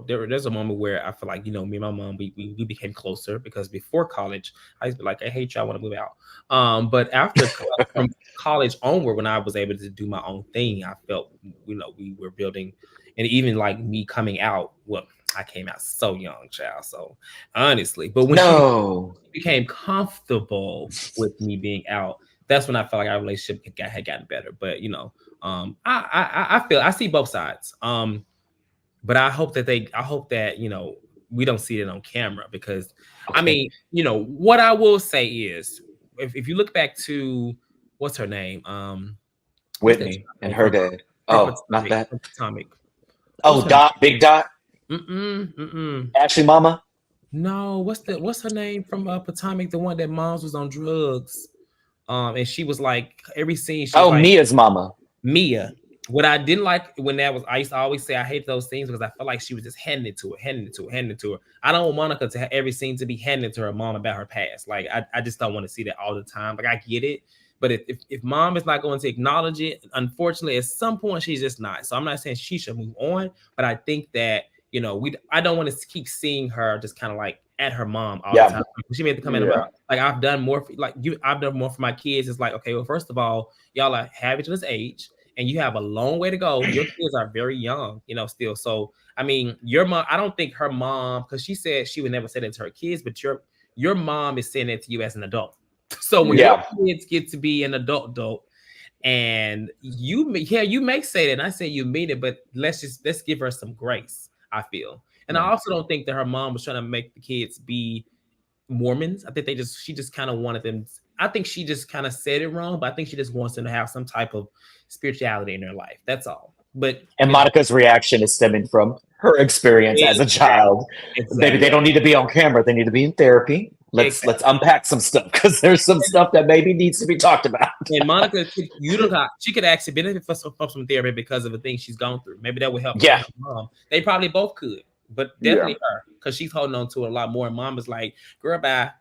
there's a moment where I feel like, you know, me and my mom, we became closer because before college, I used to be like, I hate you, I want to move out. But after from college onward, when I was able to do my own thing, I felt, you know, we were building. And even like me coming out, well, I came out so young, child. So honestly, but when she became comfortable with me being out, that's when I felt like our relationship had gotten better. But you know, I see both sides. But I hope that you know we don't see it on camera because I Okay. mean, you know, what I will say is if you look back to what's her name? What's the Whitney and her dad. Oh, not that. From Potomac. What's Oh, her Dot, Big Dot, name? Ashley Mama. No, what's her name from Potomac? The one that moms was on drugs. And she was like every scene she's Oh, like Mia's mama. Mia. What I didn't like when that was, I used to always say I hate those scenes because I felt like she was just handing it to her. I don't want Monica to have every scene to be handing to her mom about her past. Like I just don't want to see that all the time. Like I get it, but if mom is not going to acknowledge it, unfortunately, at some point she's just not. So I'm not saying she should move on, but I think that you know I don't want to keep seeing her just kind of like at her mom all the time. She made the comment about like I've done more for my kids. It's like okay, well first of all, y'all are have each other's age. And you have a long way to go. Your kids are very young, you know, still. So, I mean, your mom, I don't think her mom, because she said she would never say that to her kids, but your mom is saying that to you as an adult. So when your kids get to be an adult, and you may say that, and I say you mean it, but let's give her some grace, I feel. And I also don't think that her mom was trying to make the kids be Mormons. I think she just kind of wanted them. I think she just kind of said it wrong, but I think she just wants them to have some type of spirituality in their life. That's all. But Monica's reaction is stemming from her experience as a child. Exactly. Maybe they don't need to be on camera; they need to be in therapy. Let's unpack some stuff because there's some stuff that maybe needs to be talked about. And Monica, she could actually benefit from some therapy because of the things she's gone through. Maybe that would help her mom. They probably both could, but definitely her because she's holding on to it a lot more. And mom is like, "Girl, bye."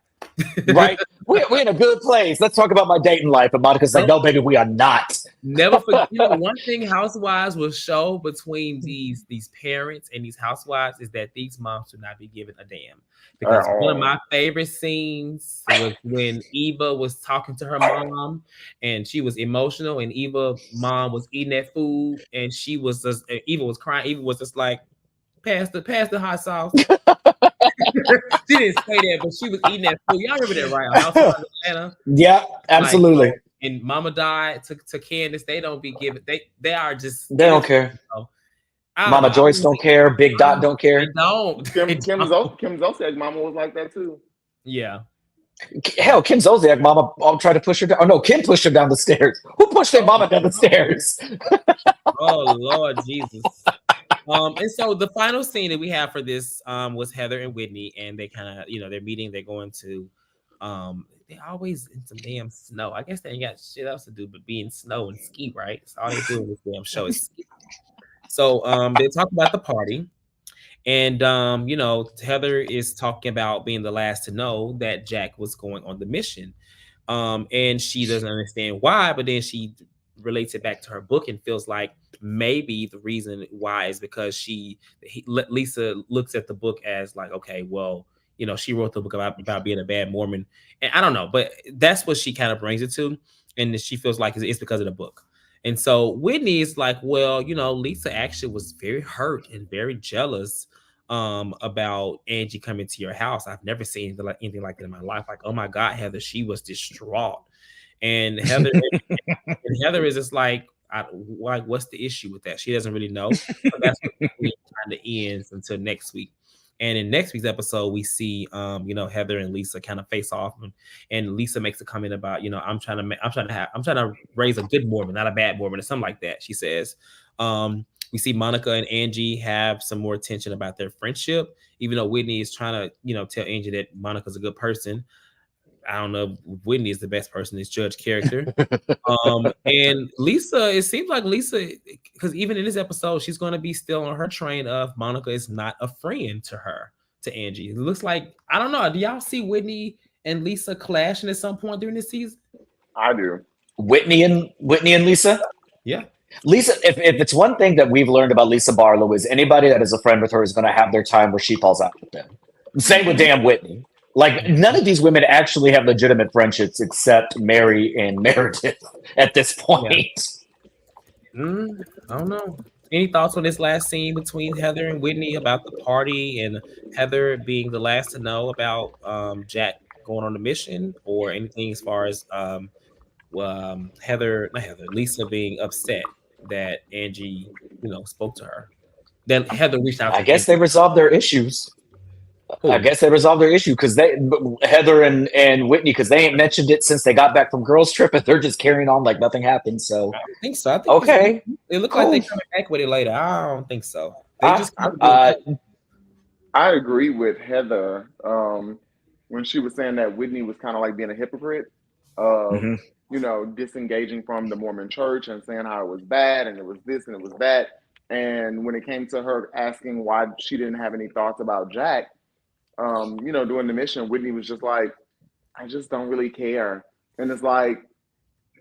Right, we're in a good place. Let's talk about my dating life. And Monica's like, no, baby, we are not. Never forget. You know, one thing Housewives will show between these parents and these housewives is that these moms should not be given a damn. Because one of my favorite scenes was when Eva was talking to her mom, and she was emotional, and Eva's mom was eating that food, and Eva was crying. Eva was just like, pass the hot sauce. She didn't say that, but she was eating that food. Y'all remember that, right? Housewives of Atlanta. Yeah, absolutely. Like, and Mama died to Candace. They don't be given. They are just. They don't care. You know, Mama Joyce don't care. Big Dot don't care. They don't. Kim Zolciak mama was like that too. Yeah. Hell, Kim Zolciak mama tried to push her down. Oh no, Kim pushed her down the stairs. Who pushed their mama down the stairs? Oh Lord Jesus. And so the final scene that we have for this was Heather and Whitney, and they kind of, you know, they're meeting. They're going to, they always in some damn snow. I guess they ain't got shit else to do but be in snow and ski, right? That's all they do in this damn show is ski. So they talk about the party, and you know, Heather is talking about being the last to know that Jack was going on the mission, and she doesn't understand why, but then she relates it back to her book and feels like maybe the reason why is because Lisa looks at the book as like, okay, well, you know, she wrote the book about being a bad Mormon, and I don't know, but that's what she kind of brings it to, and she feels like it's because of the book. And so Whitney is like, well, you know, Lisa actually was very hurt and very jealous about Angie coming to your house. I've never seen anything like that in my life. Like, oh my God, Heather, she was distraught. And Heather is just like, what's the issue with that? She doesn't really know. But that's what kind of ends until next week. And in next week's episode, we see, you know, Heather and Lisa kind of face off, and Lisa makes a comment about, you know, I'm trying to raise a good Mormon, not a bad Mormon, or something like that. She says, we see Monica and Angie have some more tension about their friendship, even though Whitney is trying to, you know, tell Angie that Monica's a good person. I don't know if Whitney is the best person as judge character. And Lisa, it seems like Lisa, because even in this episode, she's going to be still on her train of Monica is not a friend to Angie. It looks like, I don't know. Do y'all see Whitney and Lisa clashing at some point during this season? I do. Whitney and Lisa? Yeah. Lisa, if it's one thing that we've learned about Lisa Barlow is anybody that is a friend with her is going to have their time where she falls out with them. Same with damn Whitney. Like, none of these women actually have legitimate friendships except Mary and Meredith at this point. Yeah. I don't know. Any thoughts on this last scene between Heather and Whitney about the party and Heather being the last to know about Jack going on the mission, or anything as far as Lisa being upset that Angie, spoke to her. Then Heather reached out I to guess Angie. they resolved their issues. I Who? guess they resolved their issue because Heather and Whitney, because they ain't mentioned it since they got back from girls trip, and they're just carrying on like nothing happened. So I don't think so. I think okay, it looked like cool. they coming back with it later. I don't think so. They just I agree with Heather when she was saying that Whitney was kind of like being a hypocrite of, mhm. disengaging from the Mormon church and saying how it was bad and it was this and it was that. And when it came to her asking why she didn't have any thoughts about Jack, doing the mission, Whitney was just like, I just don't really care. And it's like,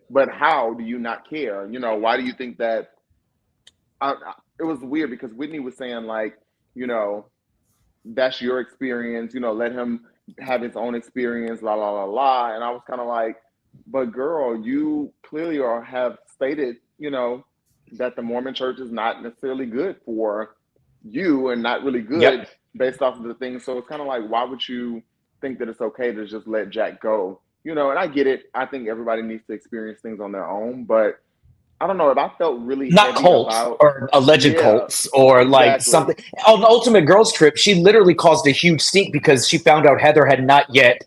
but how do you not care? Why do you think that? It was weird because Whitney was saying like, you know, that's your experience, let him have his own experience, la la la la. And I was kind of like, but girl, you clearly have stated, that the Mormon church is not necessarily good for you and not really good Yep. based off of the things. So it's kind of like, why would you think that it's okay to just let Jack go? And I get it. I think everybody needs to experience things on their own, but I don't know if I felt really Not heavy cults about, or alleged yeah, cults or like exactly. something. On the Ultimate Girls Trip, she literally caused a huge stink because she found out Heather had not yet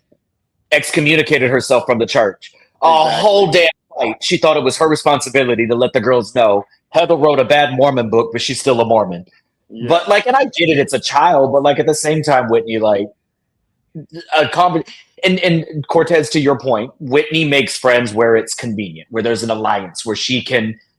excommunicated herself from the church. A whole Exactly. damn fight. She thought it was her responsibility to let the girls know Heather wrote a bad Mormon book, but she's still a Mormon. Yeah. But like, and I get it, it's a child, but like at the same time, Whitney, like a and Cortez, to your point, Whitney makes friends where it's convenient, where there's an alliance, where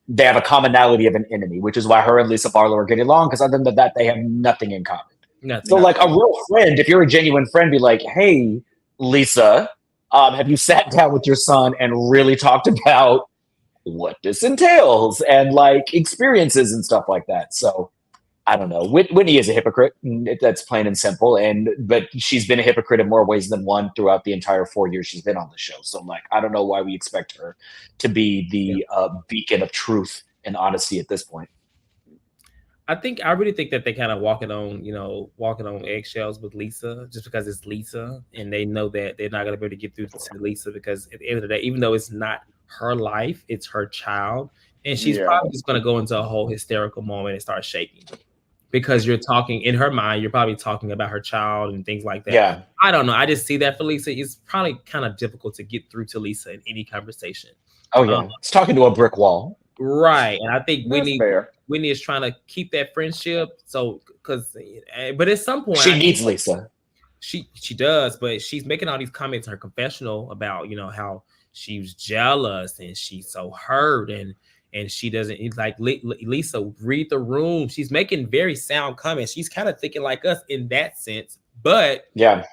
they have a commonality of an enemy, which is why her and Lisa Barlow are getting along, because other than that, they have nothing in common. nothing. So, like a Nothing. real friend, if you're a genuine friend, be like, hey, Lisa, have you sat down with your son and really talked about what this entails and like experiences and stuff like that? So, I don't know. Whitney is a hypocrite. That's plain and simple. But she's been a hypocrite in more ways than one throughout the entire 4 years she's been on the show. So, like, I don't know why we expect her to be Yeah. the beacon of truth and honesty at this point. I really think that they kind of walking on eggshells with Lisa just because it's Lisa and they know that they're not going to be able to get through to Lisa because at the end of the day, even though it's not her life, it's her child. And she's Yeah. probably just going to go into a whole hysterical moment and start shaking because you're talking in her mind, you're probably talking about her child and things like that. Yeah. I don't know. I just see that for Lisa. It's probably kind of difficult to get through to Lisa in any conversation. Oh, yeah. It's talking to a brick wall. Right. And I think That's fair. Whitney is trying to keep that friendship. So, but at some point, She needs Lisa. She does, but she's making all these comments in her confessional about how she was jealous and she's so hurt and she doesn't. It's like Lisa, read the room. She's making very sound comments. She's kind of thinking like us in that sense. But yeah,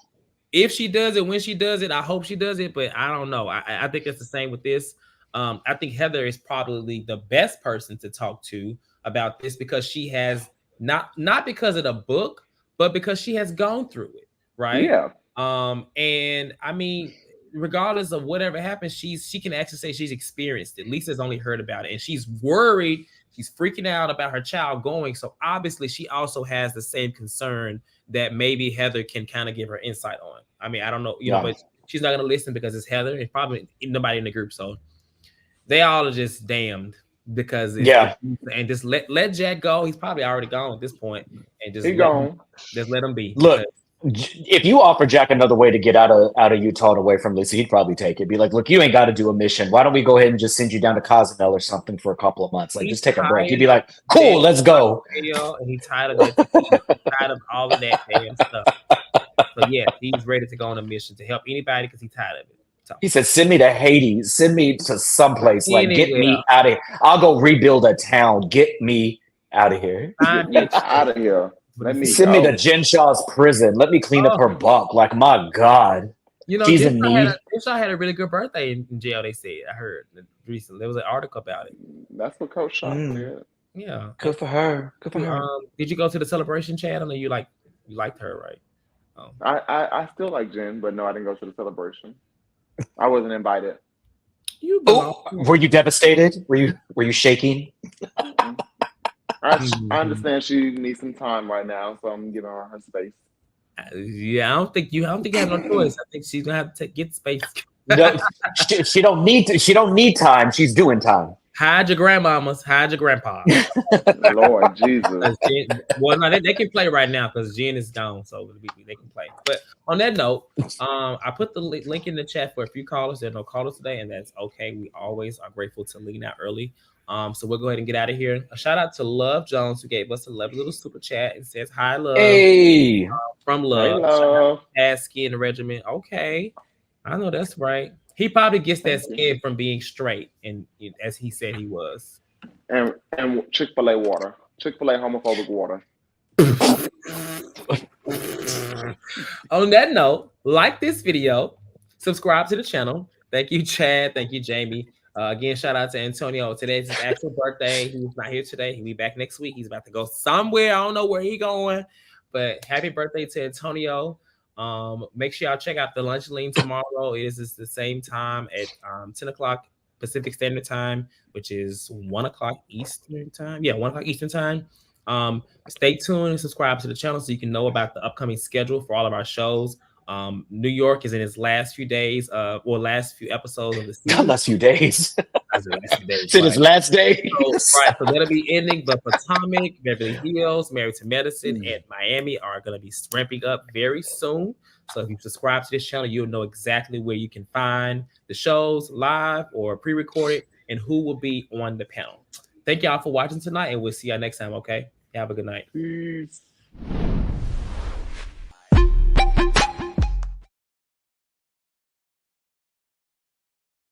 if she does it, when she does it, I hope she does it. But I don't know. I think it's the same with this. I think Heather is probably the best person to talk to about this because she has not because of the book, but because she has gone through it, right? Yeah. And I mean, regardless of whatever happens, she can actually say she's experienced it. Lisa's only heard about it, and she's worried. She's freaking out about her child going. So obviously, she also has the same concern that maybe Heather can kind of give her insight on. I mean, I don't know, but she's not going to listen because it's Heather and probably nobody in the group. So they all are just damned because and just let Jack go. He's probably already gone at this point, and just let him be. Look, if you offer Jack another way to get out of Utah and away from Lisa, he'd probably take it. Be like, look, you ain't got to do a mission. Why don't we go ahead and just send you down to Cozumel or something for a couple of months? Like, just take a break. He'd be like, cool, let's go. And he's tired of that. He's tired of all of that damn stuff. So yeah, he's ready to go on a mission to help anybody because he's tired of it. So. He said, send me to Hades. Send me to someplace. Like, get me out of here. I'll go rebuild a town. Get me out of here. Out of here. Send me to Jen Shah's prison. Let me clean up her buck. Like, my God. She's in need. Jen Shah had a really good birthday in jail, they said. I heard recently. There was an article about it. That's what Coach Shah said. Yeah. Good for her. Good for her. Did you go to the celebration, Chad? I know you liked her, right? Oh. I still like Jen, but no, I didn't go to the celebration. I wasn't invited. Were you devastated? Were you shaking? I understand she needs some time right now, so I'm giving her space. Yeah, I don't think you have no choice. I think she's gonna have to get space. No, she don't need to. She don't need time. She's doing time. Hide your grandmamas, hide your grandpas. Lord Jesus. Well, no, they can play right now because Jen is gone, so they can play. But on that note, I put the link in the chat for a few callers. There are no callers today, and that's okay. We always are grateful to lean out early. So we'll go ahead and get out of here. A shout out to Love Jones, who gave us a lovely little super chat and says, "Hi, Love." Hey, from Love. Hey, Love. Ass skin regimen. Okay, I know that's right. He probably gets that skin from being straight, and as he said he was. And Chick-fil-A water. Chick-fil-A homophobic water. On that note, like this video, subscribe to the channel. Thank you, Chad. Thank you, Jamie. Again, shout out to Antonio. Today's his actual birthday. He's not here today. He'll be back next week. He's about to go somewhere. I don't know where he's going, but happy birthday to Antonio. Make sure y'all check out the lunch lean tomorrow. It is the same time at 10 o'clock Pacific Standard Time, which is 1 o'clock Eastern Time. Yeah, 1 o'clock Eastern Time. Stay tuned and subscribe to the channel so you can know about the upcoming schedule for all of our shows. New York is in its last few days, or last few episodes of the season. last few days. It's his last day. So that'll be ending. But Potomac, Beverly Hills, Married to Medicine, and Miami are going to be ramping up very soon. So if you subscribe to this channel, you'll know exactly where you can find the shows live or pre-recorded and who will be on the panel. Thank y'all for watching tonight, and we'll see y'all next time. Okay, have a good night. Peace.